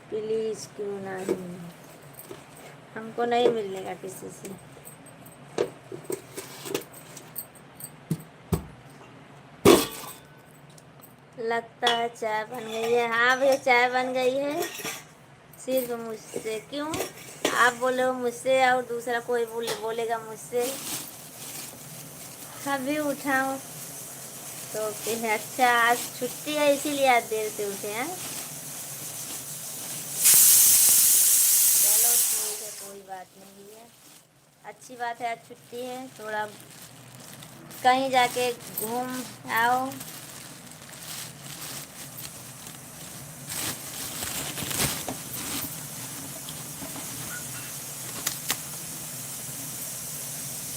प्लीज़, क्यों नहीं, हमको नहीं मिलने का किसी से। लगता है चाय बन गई है। हाँ भैया, चाय बन गई है, सिर्फ मुझसे। क्यों? आप बोले हो मुझसे और दूसरा कोई बोलेगा मुझसे। अभी उठाऊँ तो फिर अच्छा, आज छुट्टी है इसीलिए आज देर से उठे हैं। चलो ठीक है, कोई बात नहीं है, अच्छी बात है, आज छुट्टी है। थोड़ा कहीं जाके घूम आओ।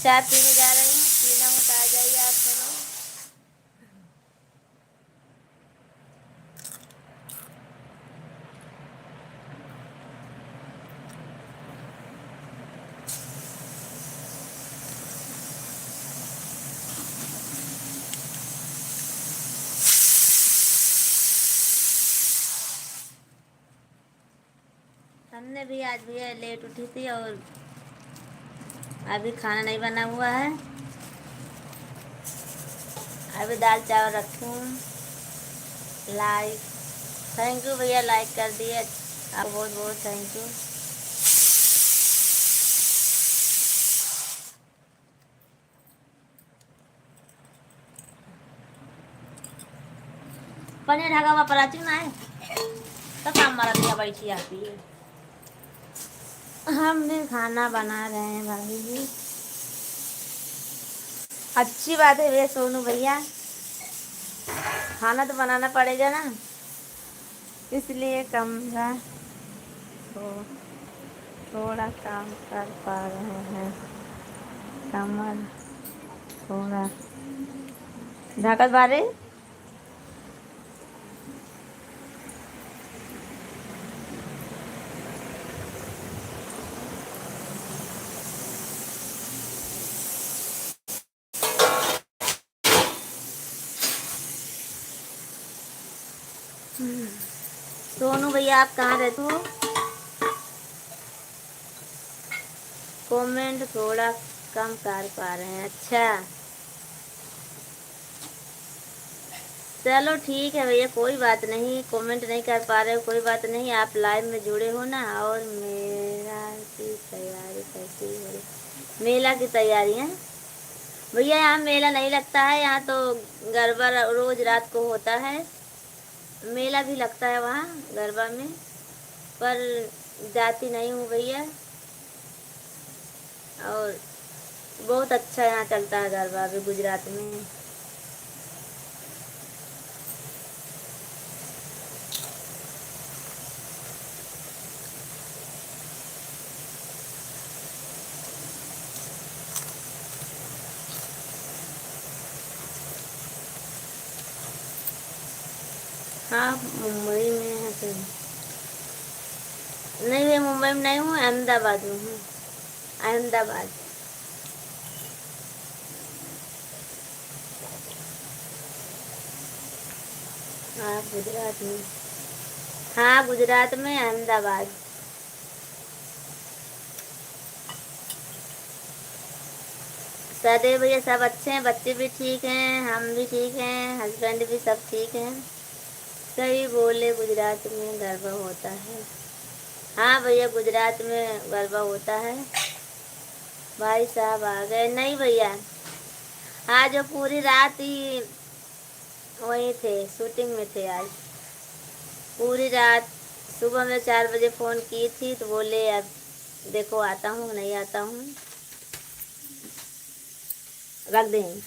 चाय पीने जा रही हूँ, पीना हो तो आ जाइए आप सब। हमने भी आज भैया लेट उठी थी और अभी खाना नहीं बना हुआ है। अभी दाल चावल रखी हूँ। लाइक, थैंक यू भैया, लाइक कर दिए, आपको बहुत बहुत थैंक यू। पनीर ढका हुआ पराठे ना है तो काम मारा दिया, बैठी आती है। हम भी खाना बना रहे हैं भाभी जी। अच्छी बात है भैया सोनू भैया, खाना तो बनाना पड़ेगा ना, इसलिए कमरा तो थोड़ा काम कर पा रहे हैं। कमर थोड़ा ढकत बारे। सोनू भैया आप कहाँ रहते हो? कमेंट थोड़ा कम कर पा रहे हैं। अच्छा, चलो ठीक है भैया, कोई बात नहीं, कमेंट नहीं कर पा रहे हो कोई बात नहीं, आप लाइव में जुड़े हो ना। और मेला की तैयारी कैसी हो रही? मेला की तैयारी है भैया, यहाँ मेला नहीं लगता है, यहाँ तो गरबा रोज रात को होता है। मेला भी लगता है वहाँ गरबा में, पर जाती नहीं हूँ भैया। और बहुत अच्छा यहाँ चलता है गरबा भी गुजरात में। हाँ, मुंबई में है तो नहीं, मैं मुंबई में नहीं हूँ, अहमदाबाद में हूँ। अहमदाबाद। हाँ गुजरात में। हाँ गुजरात में अहमदाबाद। सदैव भैया सब अच्छे हैं, बच्चे भी ठीक हैं, हम भी ठीक हैं, हस्बैंड भी सब ठीक हैं। सही बोले, गुजरात में गरबा होता है। हाँ भैया गुजरात में गरबा होता है। भाई साहब आ गए? नहीं भैया, आज जो पूरी रात ही वहीं थे, शूटिंग में थे आज पूरी रात। सुबह में 4 बजे फ़ोन की थी तो बोले अब देखो आता हूँ नहीं आता हूँ, रख दें।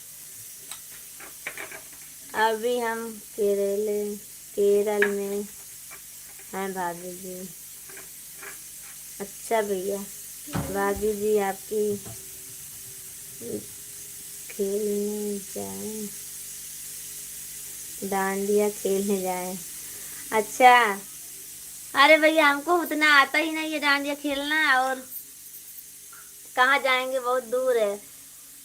अभी हम केरल में हैं भाभी जी। अच्छा भैया, भाभी जी आपकी खेलने जाए, डांडिया खेलने जाए। अच्छा, अरे भैया हमको उतना आता ही नहीं है डांडिया खेलना, और कहाँ जाएंगे, बहुत दूर है,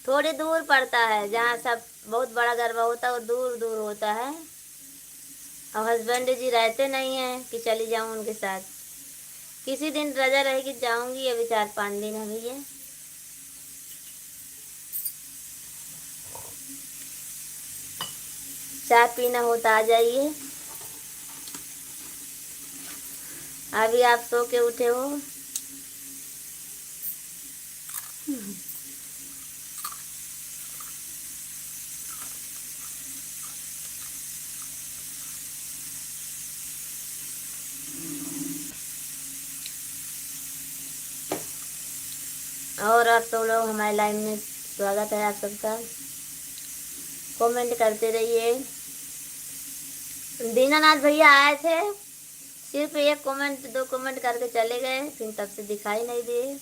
थोड़ी दूर पड़ता है। जहाँ सब बहुत बड़ा गरबा होता है वो दूर दूर होता है, और हस्बैंड जी रहते नहीं हैं कि चली जाऊँ उनके साथ। किसी दिन रजा रहेगी जाऊंगी, अभी 4-5 दिन है भैया। चाय पीना होता आ जाइए। अभी आप सो के उठे हो? और आप सब लोग हमारे लाइन में, स्वागत है आप सबका। कमेंट करते रहिए। दीनानाथ भैया आए थे, सिर्फ 1 कमेंट 2 कमेंट करके चले गए, फिर तब से दिखाई नहीं दिए।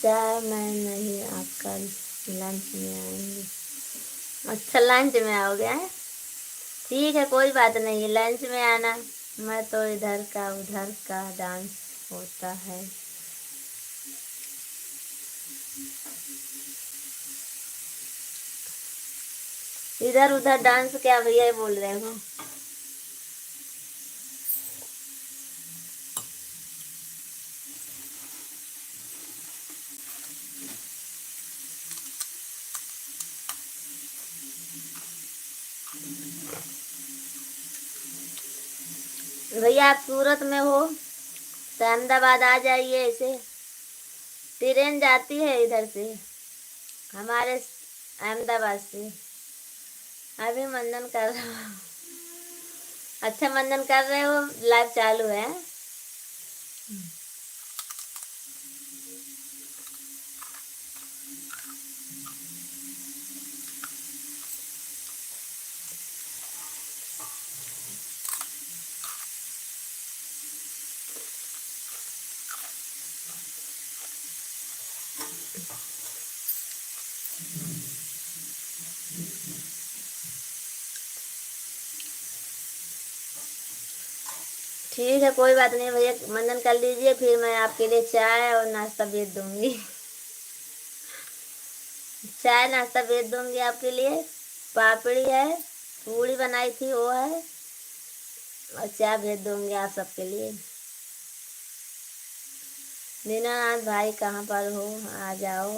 चाय मैं नहीं, आपका लंच में आएंगे। अच्छा लंच में आओगे हैं? ठीक है कोई बात नहीं, लंच में आना। मैं तो इधर का उधर का डांस होता है। इधर उधर डांस क्या भैया ही बोल रहे हो? भैया आप सूरत में हो तो अहमदाबाद आ जाइए, ऐसे ट्रेन जाती है इधर से, हमारे अहमदाबाद से। अभी मंदन कर रहे हो? अच्छा मंदन कर रहे हो, लाइव चालू है। ठीक है कोई बात नहीं भैया, मंदन कर लीजिए, फिर मैं आपके लिए चाय और नाश्ता भेज दूंगी। चाय नाश्ता भेज दूंगी आपके लिए। पापड़ी है, पूड़ी बनाई थी वो है, और चाय भेज दूंगी आप सबके लिए। दीनानाथ भाई कहाँ पर हो, आ जाओ।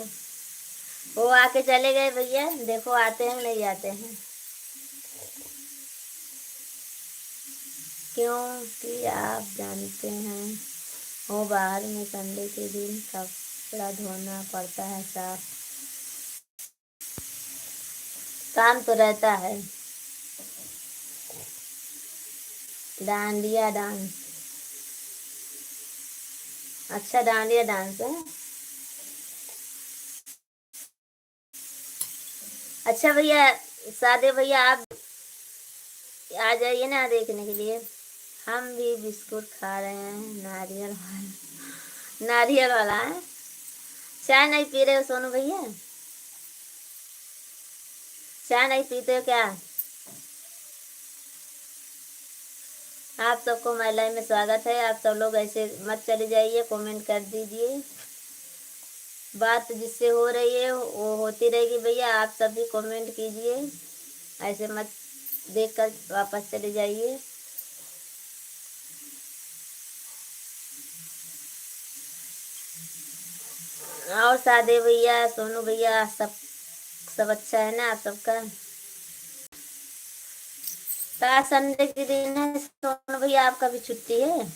वो आके चले गए भैया, देखो आते हैं नहीं आते हैं। क्योंकि आप जानते हैं वो बाहर में संडे के दिन कपड़ा धोना पड़ता है, साफ काम तो रहता है। डांडिया डांस, अच्छा डांडिया डांस है। अच्छा भैया, सादे भैया आप आ जाइए ना देखने के लिए। हम भी बिस्कुट खा रहे हैं, नारियल वाला, नारियल वाला है। चाय नहीं पी रहे हो सोनू भैया? चाय नहीं पीते हो क्या? आप सबको माय लाइफ में स्वागत है। आप सब लोग ऐसे मत चले जाइए, कमेंट कर दीजिए। बात जिससे हो रही है वो होती रहेगी भैया, आप सब भी कमेंट कीजिए, ऐसे मत देखकर वापस चले जाइए। और सादे भैया, सोनू भैया, सब अच्छा है ना आप सबका? तो आज संडे के दिन है सोनू भैया, आपका भी छुट्टी है?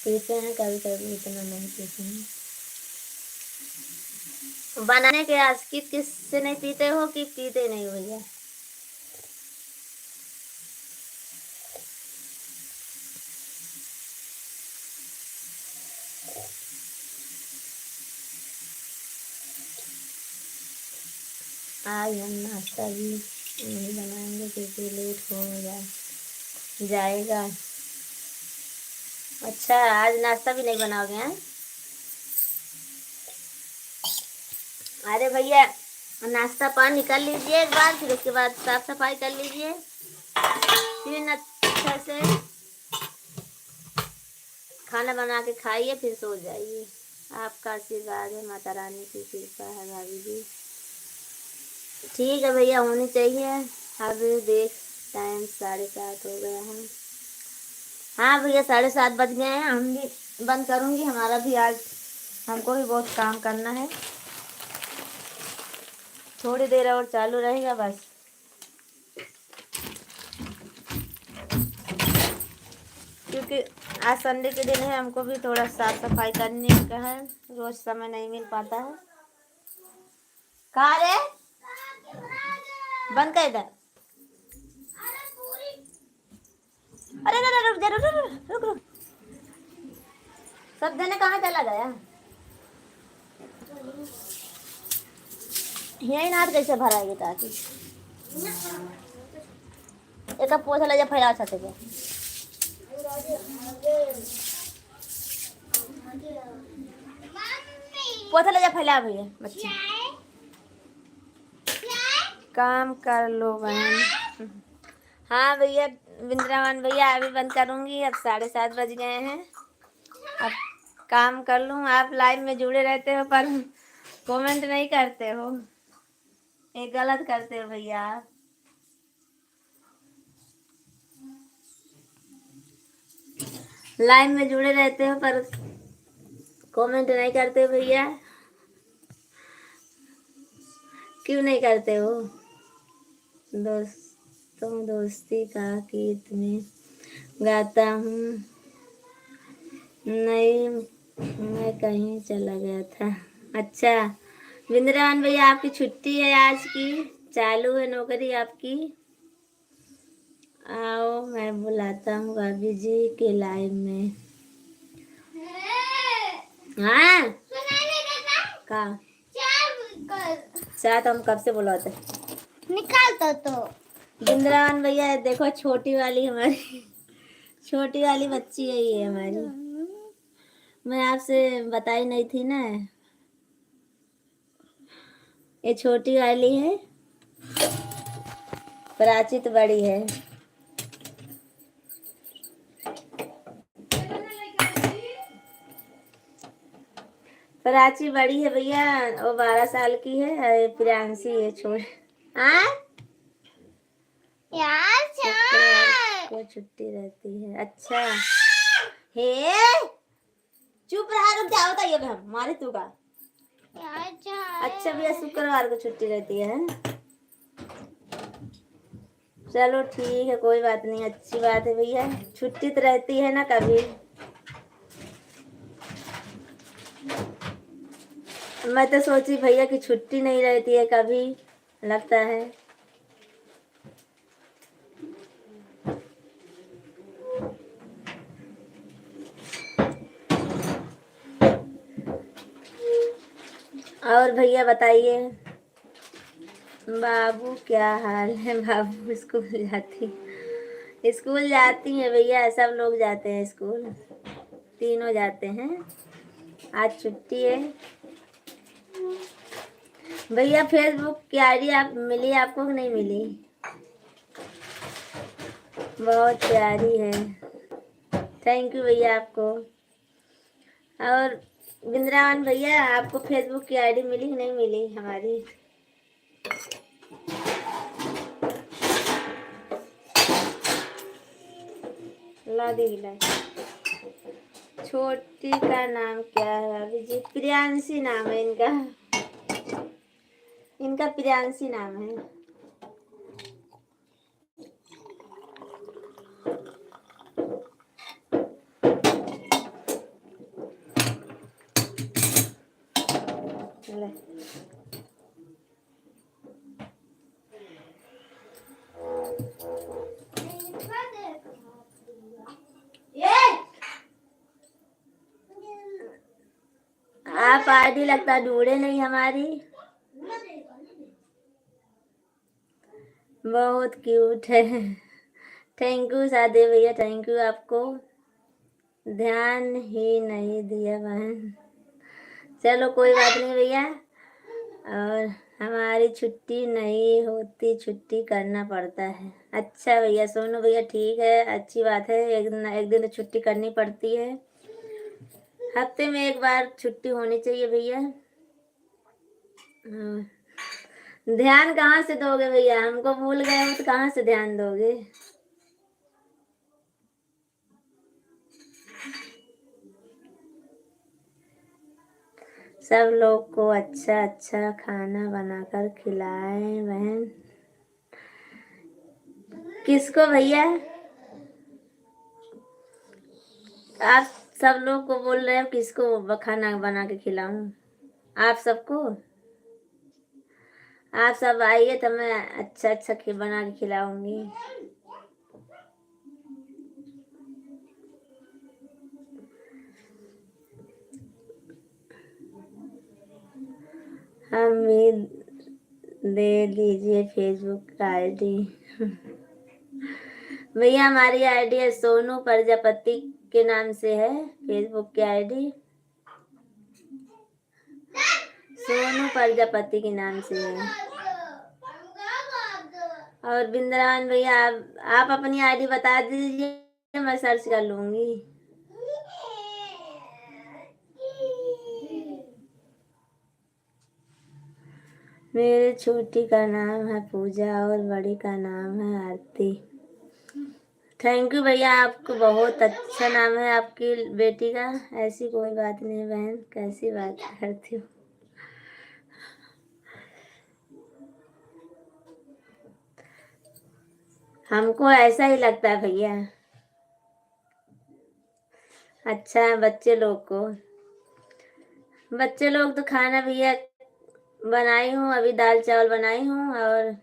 पीते हैं कभी कभी, इतना नहीं पीते हैं। बनाने के आज किससे नहीं पीते हो कि पीते नहीं हो भैया? आज हम नाश्ता भी नहीं बनाएंगे क्योंकि लेट जाएगा। अच्छा, आज नाश्ता भी नहीं बनाओगे हैं? अरे भैया, नाश्ता पानी कर लीजिए एक बार, फिर उसके बाद साफ सफाई कर लीजिए, फिर अच्छा से खाना बना के खाइए, फिर सो जाइए। आपका आशीर्वाद है, माता रानी की कृपा है भाभी जी। ठीक है भैया, होनी चाहिए। अभी देख टाइम 7:30 हो गया है। हाँ भैया, 7:30 बज गए हैं। हम भी बंद करूँगी, हमारा भी आज हमको भी बहुत काम करना है। थोड़ी देर और चालू रहेगा बस। क्योंकि आज संडे के दिन है, हमको भी थोड़ा साफ सफाई करने का है, रोज समय नहीं मिल पाता है। कहाँ रे? बंद कर इधर। अरे रुक जा, रुक रुक। सब देने कहाँ चला गया? यही नाथ कैसे भराएगी ताकि एक पोछा ले जा फैला सकते क्या? पोछा ले जा फैला भैया बच्चे। काम कर लो बहन। हाँ भैया, वृंदावन भैया अभी बंद करूँगी, अब 7:30 बज गए हैं। अब काम कर लूँ। आप लाइव में जुड़े रहते हो पर कमेंट नहीं करते हो, ये गलत करते हो भैया आप। लाइव में जुड़े रहते हो पर कमेंट नहीं करते भैया, क्यों नहीं करते हो? दोस्ती का गीत में गाता हूँ, नहीं मैं कहीं चला गया था। अच्छा वृंदावन भैया, आपकी छुट्टी है आज की, चालू है नौकरी आपकी। आओ मैं बुलाता हूँ भाभी जी के लाइव में। हाँ का चाय तो हम कब से बुलाते निकाल तो वृंदावन भैया, देखो छोटी वाली हमारी छोटी वाली बच्ची है ये हमारी, मैं आपसे बताई नहीं थी ना, ये छोटी वाली है, प्राची तो बड़ी है। प्राची बड़ी है भैया, वो 12 साल की है, प्रियांशी है छोटी। हाँ यार को छुट्टी रहती है। अच्छा हे चुप रहा, रुक जाओ बताइए हमारे तू का। अच्छा भैया, शुक्रवार को छुट्टी रहती है। चलो ठीक है, कोई बात नहीं, अच्छी बात है भैया, छुट्टी तो रहती है ना कभी। मैं तो सोची भैया की छुट्टी नहीं रहती है कभी, लगता है। और भैया बताइए, बाबू क्या हाल है? बाबू स्कूल जाती है भैया, सब लोग जाते हैं स्कूल, तीनों जाते हैं। आज छुट्टी है। भैया फेसबुक की आईडी आप मिली आपको कि नहीं मिली? बहुत प्यारी है। थैंक यू भैया आपको। और बिंद्रावन भैया आपको फेसबुक की आईडी मिली कि नहीं मिली हमारी? ला दी ला। छोटी का नाम क्या है अभी जी? प्रियांशी नाम है इनका। इनका प्रियांशी नाम है। ले। आप आईडी लगता ढूंढे नहीं हमारी। बहुत क्यूट है। थैंक यू सादे भैया, थैंक यू आपको। ध्यान ही नहीं दिया बहन। चलो कोई बात नहीं भैया। और हमारी छुट्टी नहीं होती, छुट्टी करना पड़ता है। अच्छा भैया, सोनू भैया ठीक है, अच्छी बात है। एक दिन तो छुट्टी करनी पड़ती है। हफ्ते में एक बार छुट्टी होनी चाहिए भैया। हाँ। ध्यान कहाँ से दोगे भैया? हमको भूल गए हो तो कहाँ से ध्यान दोगे? सब लोग को अच्छा अच्छा खाना बनाकर खिलाएं बहन। किसको भैया? आप सब लोग को बोल रहे हो, किसको खाना बना के खिलाऊं? आप सबको। आप सब आइए तो मैं अच्छा अच्छा बना के खिलाऊंगी। हम भी दे दीजिए फेसबुक आईडी। भैया हमारी आईडी है सोनू प्रजापति के नाम से है फेसबुक की आईडी। सोनू प्रजापति के नाम से है। और बिंद्रावन भैया आप अपनी आईडी बता दीजिए, मैं सर्च कर लूंगी। मेरे छोटी का नाम है पूजा और बड़ी का नाम है आरती। थैंक यू भैया, आपको बहुत अच्छा नाम है आपकी बेटी का। ऐसी कोई बात नहीं बहन, कैसी बात करती हो? हमको ऐसा ही लगता है भैया। अच्छा है बच्चे लोग तो खाना भैया बनाई हूँ, अभी दाल चावल बनाई हूँ। और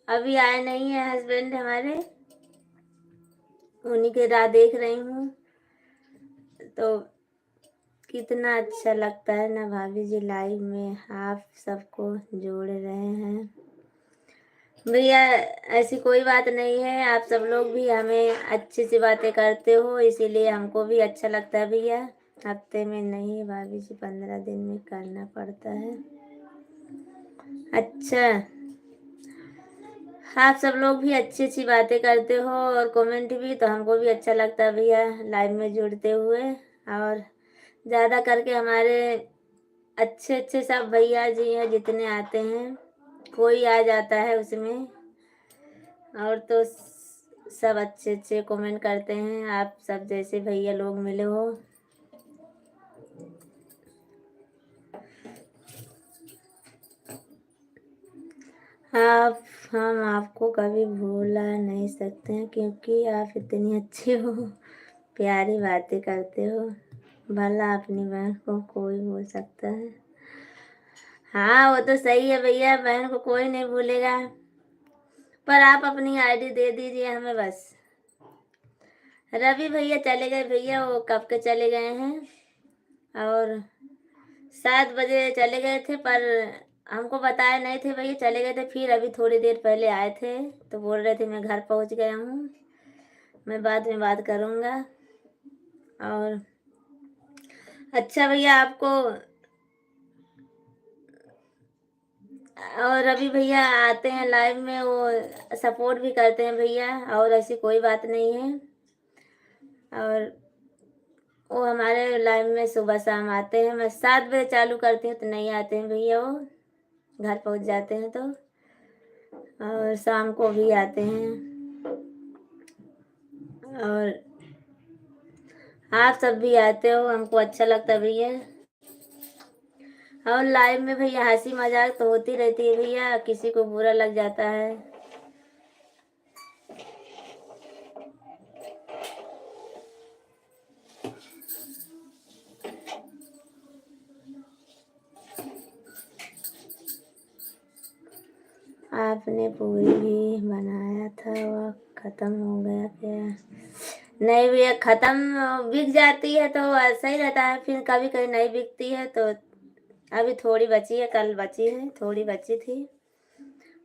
अभी आए नहीं है हस्बैंड हमारे, उन्हीं के राह देख रही हूँ। तो कितना अच्छा लगता है ना भाभी जी, लाइव में आप सबको जोड़ रहे हैं भैया। ऐसी कोई बात नहीं है, आप सब लोग भी हमें अच्छी सी बातें करते हो, इसीलिए हमको भी अच्छा लगता है भैया। हफ्ते में नहीं भाभी जी, 15 दिन में करना पड़ता है। अच्छा, आप सब लोग भी अच्छी अच्छी बातें करते हो और कमेंट भी, तो हमको भी अच्छा लगता है भैया लाइव में जुड़ते हुए। और ज़्यादा करके हमारे अच्छे अच्छे सब भैया जी हैं जितने आते हैं, कोई आ जाता है उसमें। और तो सब अच्छे अच्छे कमेंट करते हैं, आप सब जैसे भैया लोग मिले हो। हम आपको कभी भूला नहीं सकते हैं, क्योंकि आप इतनी अच्छे हो, प्यारी बातें करते हो। भला अपनी बहन को कोई भूल सकता है। हाँ वो तो सही है भैया, बहन को कोई नहीं भूलेगा, पर आप अपनी आईडी दे दीजिए हमें बस। रवि भैया चले गए भैया, वो कब के चले गए हैं, और 7 बजे चले गए थे, पर हमको बताए नहीं थे भैया चले गए थे। फिर अभी थोड़ी देर पहले आए थे तो बोल रहे थे मैं घर पहुंच गया हूँ, मैं बाद में बात करूँगा। और अच्छा भैया आपको, और रवि भैया आते हैं लाइव में, वो सपोर्ट भी करते हैं भैया, और ऐसी कोई बात नहीं है। और वो हमारे लाइव में सुबह शाम आते हैं, मैं 7 बजे चालू करती हूँ तो नहीं आते हैं भैया, वो घर पहुंच जाते हैं तो, और शाम को भी आते हैं। और आप सब भी आते हो, हमको अच्छा लगता है भैया। और लाइव में भैया हंसी मजाक तो होती रहती है भैया, किसी को बुरा लग जाता है। आपने पूरी भी बनाया था, वह खत्म हो गया क्या? नहीं भैया, खत्म बिक जाती है तो ऐसा ही रहता है, फिर कभी कभी नहीं बिकती है तो अभी थोड़ी बची है, कल बची है, थोड़ी बची थी,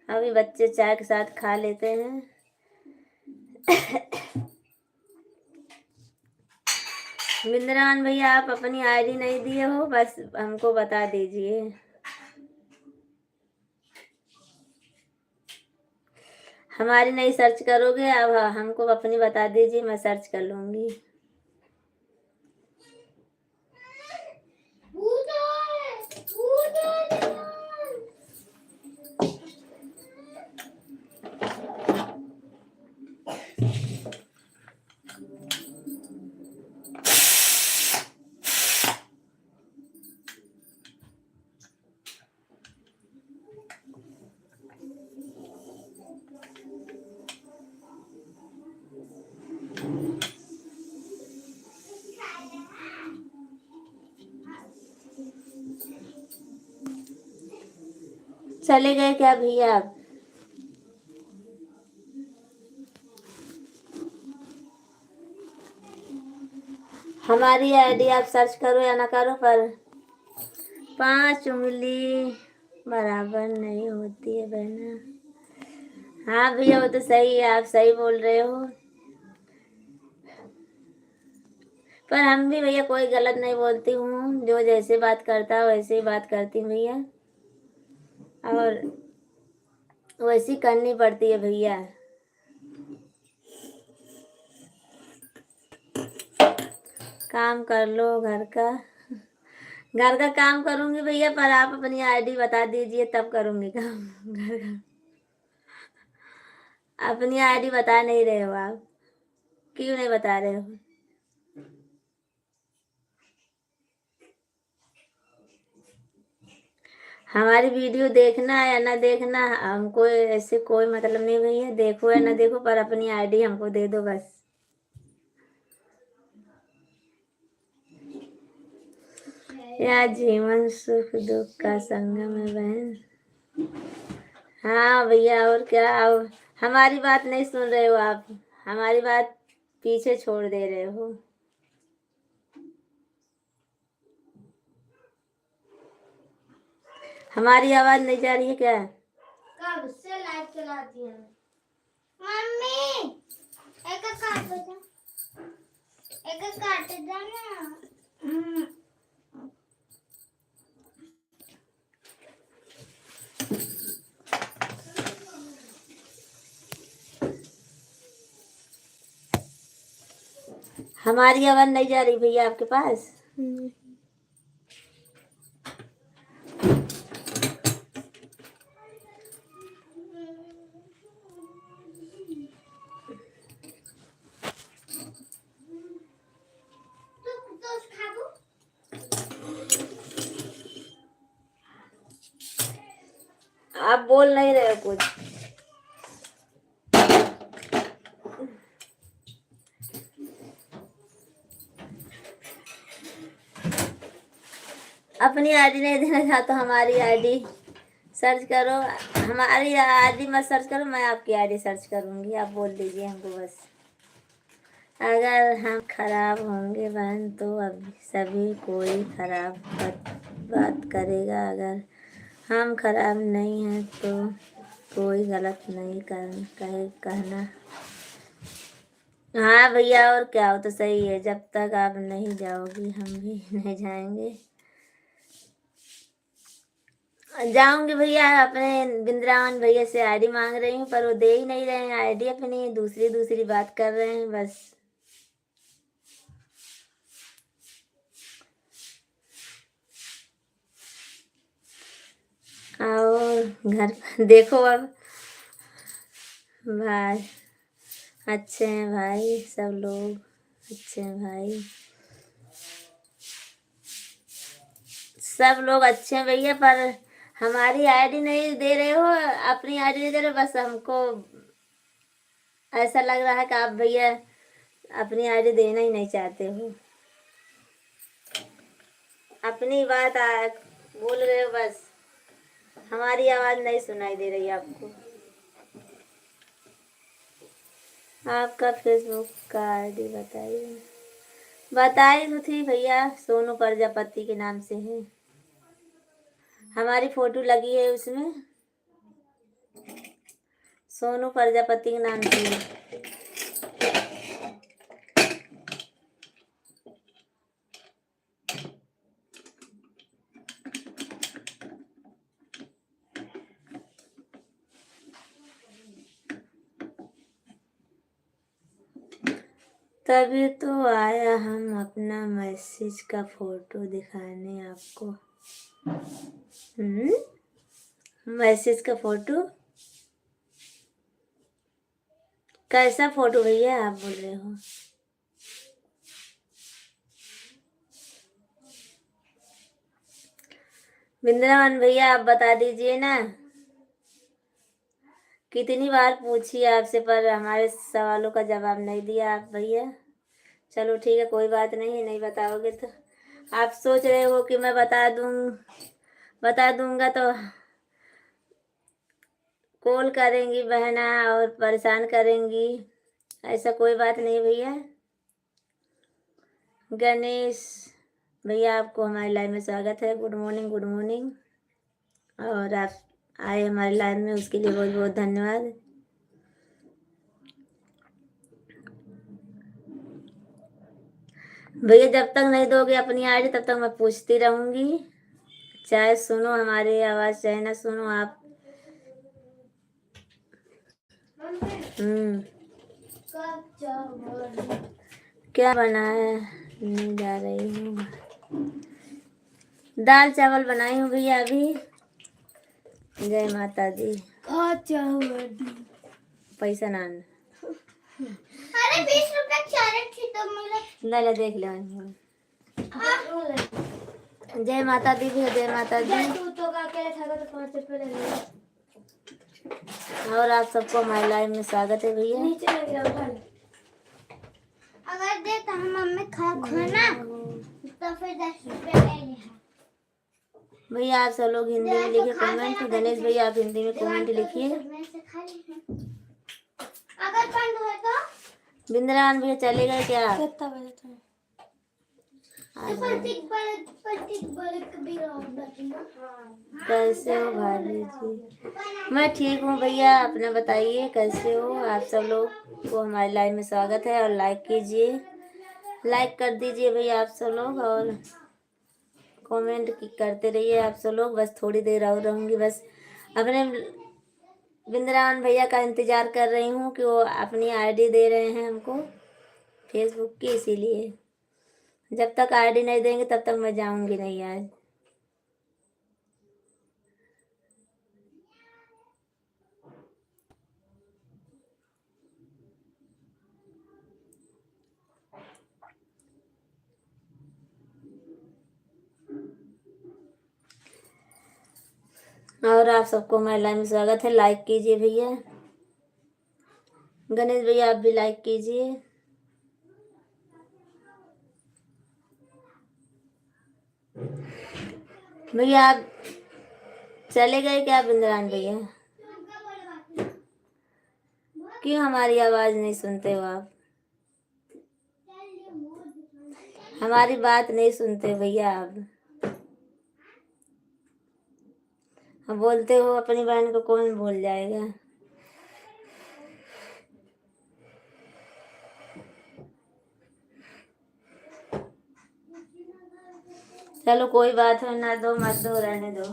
अभी बच्चे चाय के साथ खा लेते हैं। बिंद्रान भैया आप अपनी आईडी नहीं दिए हो, बस हमको बता दीजिए। हमारी नहीं सर्च करोगे, अब हमको अपनी बता दीजिए, मैं सर्च कर लूँगी। चले गए क्या भैया आप? हमारी आईडी आप सर्च करो या ना करो, पर 5 उंगली बराबर नहीं होती है बहना। हाँ भैया वो तो सही है, आप सही बोल रहे हो, पर हम भी भैया कोई गलत नहीं बोलती हूँ, जो जैसे बात करता है वैसे ही बात करती हूँ भैया, और वैसी करनी पड़ती है भैया। काम कर लो घर का, घर का काम करूंगी भैया, पर आप अपनी आईडी बता दीजिए तब करूंगी काम घर का। अपनी आईडी बता नहीं रहे हो आप, क्यों नहीं बता रहे हो? हमारी वीडियो देखना है या ना देखना हमको ऐसे कोई मतलब नहीं भैया, देखो या ना देखो, पर अपनी आईडी हमको दे दो बस। या जीवन सुख दुख का संगम है बहन। हाँ भैया और क्या, अब हमारी बात नहीं सुन रहे हो आप, हमारी बात पीछे छोड़ दे रहे हो। हमारी आवाज नहीं जा रही है क्या? कब से लाइव चलाती है मम्मी? एक काट दो, एक काट दो ना। हमारी आवाज नहीं जा रही भैया आपके पास? आप बोल नहीं रहे हो कुछ। अपनी आईडी नहीं देना चाहता, हमारी आईडी सर्च करो। हमारी आईडी मत सर्च करो, मैं आपकी आईडी सर्च करूँगी। आप बोल दीजिए हमको बस। अगर हम खराब होंगे बहन तो अभी सभी कोई खराब बात करेगा। अगर हम खराब नहीं हैं तो कोई गलत नहीं कहना। हाँ भैया, और क्या हो तो सही है। जब तक आप नहीं जाओगी हम भी नहीं जाएंगे। जाऊंगी भैया। अपने बिंद्रावन भैया से आईडी मांग रही हूँ, पर वो दे ही नहीं रहे हैं आईडी अपनी। दूसरी बात कर रहे हैं बस। और घर पर देखो अब भाई अच्छे हैं, भाई सब लोग अच्छे हैं, भाई सब लोग अच्छे हैं भैया। पर हमारी आईडी नहीं दे रहे हो, अपनी आईडी नहीं दे रहे हो। बस हमको ऐसा लग रहा है कि आप भैया अपनी आईडी देना ही नहीं चाहते हो। अपनी बात बोल रहे हो बस, हमारी आवाज नहीं सुनाई दे रही आपको। आपका फेसबुक का आईडी बताइए। बताई तो थी भैया, सोनू प्रजापति के नाम से है। हमारी फोटो लगी है उसमें, सोनू प्रजापति के नाम से है। तभी तो आया हम अपना मैसेज का फोटो दिखाने आपको। मैसेज का फोटो कैसा फोटो भैया आप बोल रहे हो? बिंद्रावन भैया आप बता दीजिए ना। कितनी बार पूछी आपसे, पर हमारे सवालों का जवाब नहीं दिया आप भैया। चलो ठीक है, कोई बात नहीं, नहीं बताओगे तो। आप सोच रहे हो कि मैं बता दूंगा तो कॉल करेंगी बहना और परेशान करेंगी। ऐसा कोई बात नहीं भैया। गणेश भैया आपको हमारी लाइव में स्वागत है। Good morning, good morning. और आप आए हमारी लाइव में, उसके लिए बहुत बहुत धन्यवाद। भैया जब तक नहीं दोगे अपनी आईडी तब तक मैं पूछती रहूंगी। चाहे सुनो हमारी आवाज, चाहे ना सुनो आप। क्या बनाने जा रही हूँ? दाल चावल बनाई हूँ भैया अभी। जय माता दी। पैसा ना अरे 20 रुपए चारट थी तो मिला। ले देख ले। जय माता दी भी, जय माता दी। तू तो का अकेले था तो 5 रुपए ले ले। और आप सबको हमारे लाइव में स्वागत है भैया। नीचे लग गया उठा ले। अगर दे तो हम मम्मी खा खाना तो फिर 10 रुपए ले ले। भैया आप सब लोग हिंदी में लिखे कमेंट। गणेश भैया आप हिंदी में कमेंट लिखिए। अगर बंद हुआ तो बिंद्रावन भैया चले गए क्या? कितना बजे था? कैसे हो भाभी जी? मैं ठीक हूँ भैया, अपना बताइए कैसे हो आप सब लोग को हमारे लाइव में स्वागत है। और लाइक कीजिए, लाइक कर दीजिए भैया आप सब लोग। और कमेंट करते रहिए आप सब लोग। बस थोड़ी देर और रहूँगी, बस अपने बिंद्रावन भैया का इंतज़ार कर रही हूँ कि वो अपनी आईडी दे रहे हैं हमको फेसबुक की, इसीलिए। जब तक आईडी नहीं देंगे तब तक मैं जाऊँगी नहीं आज। और आप सबको हमारे लाइव में स्वागत है। लाइक कीजिए भैया। गणेश भैया आप भी लाइक कीजिए। भैया आप चले गए क्या बिंद्रान भैया? क्यों हमारी आवाज नहीं सुनते हो आप? हमारी बात नहीं सुनते भैया आप? हम बोलते हो अपनी बहन को कौन भूल जाएगा। चलो कोई बात है ना, दो मत दो, रहने दो।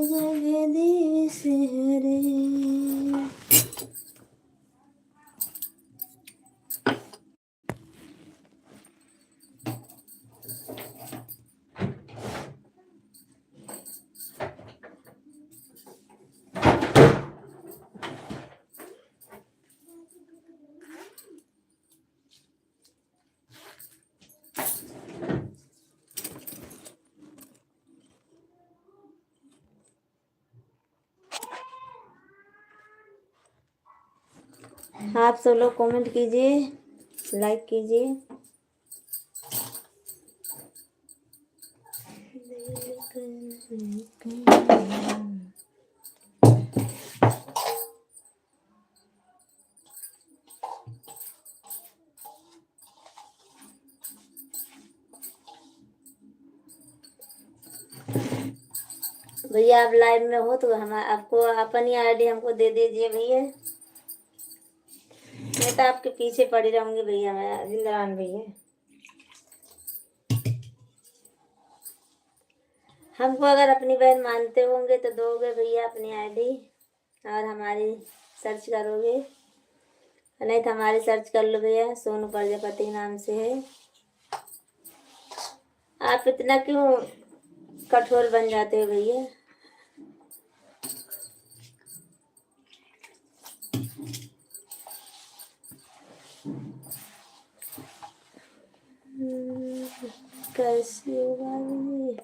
जगदीश हरे। आप सब लोग कमेंट कीजिए, लाइक कीजिए। भैया आप लाइव में हो तो हम आपको अपनी आईडी हमको दे दीजिए भैया। मैं तो आपके पीछे पड़ी रहूंगी भैया, मैं जिंदरान भैया। हमको अगर अपनी बहन मानते होंगे तो दोगे भैया अपनी आईडी, और हमारी सर्च करोगे, नहीं तो हमारी सर्च कर लो भैया, सोनू प्रजापति नाम से है। आप इतना क्यों कठोर बन जाते हो भैया? कैसी होगा ये?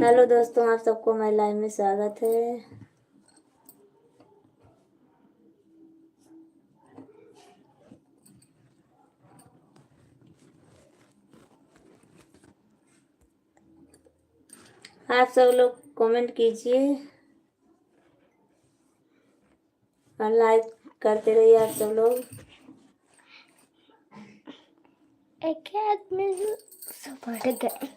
हेलो दोस्तों, आप सबको मेरे लाइव में स्वागत है। आप सब लोग कमेंट कीजिए और लाइक करते रहिए आप सब लोग। एक आदमी सब बढ़ गए।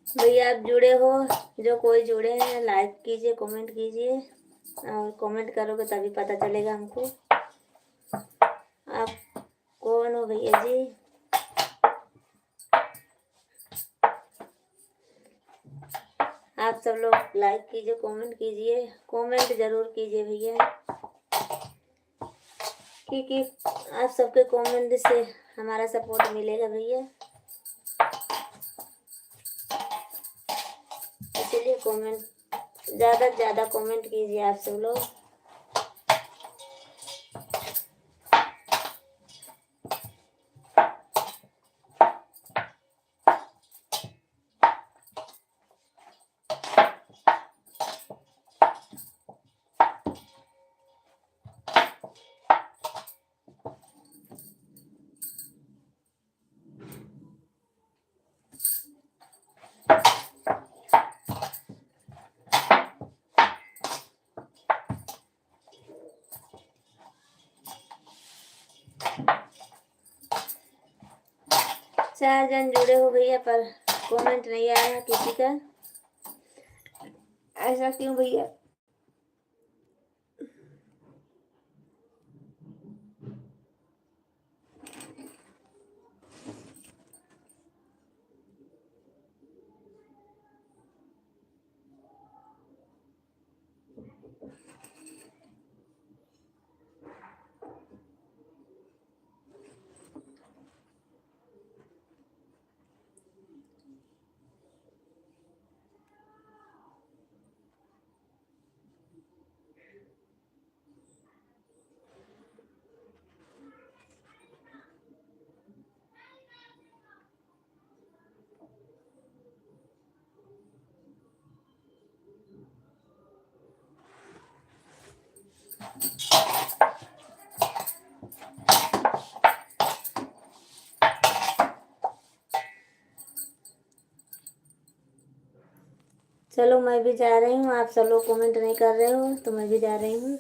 भैया आप जुड़े हो, जो कोई जुड़े हैं लाइक कीजिए, कमेंट कीजिए, और कमेंट करोगे तभी पता चलेगा हमको आप कौन हो भैया जी। आप सब लोग लाइक कीजिए, कमेंट कीजिए, कमेंट जरूर कीजिए भैया, क्योंकि आप सबके कमेंट से हमारा सपोर्ट मिलेगा भैया, इसीलिए कमेंट ज़्यादा से ज़्यादा कमेंट कीजिए आप सब लोग। चार जन जुड़े हो भैया, पर कमेंट नहीं आया किसी का, ऐसा क्यों भैया? चलो मैं भी जा रही हूँ, आप सब लोग कमेंट नहीं कर रहे हो तो मैं भी जा रही हूँ।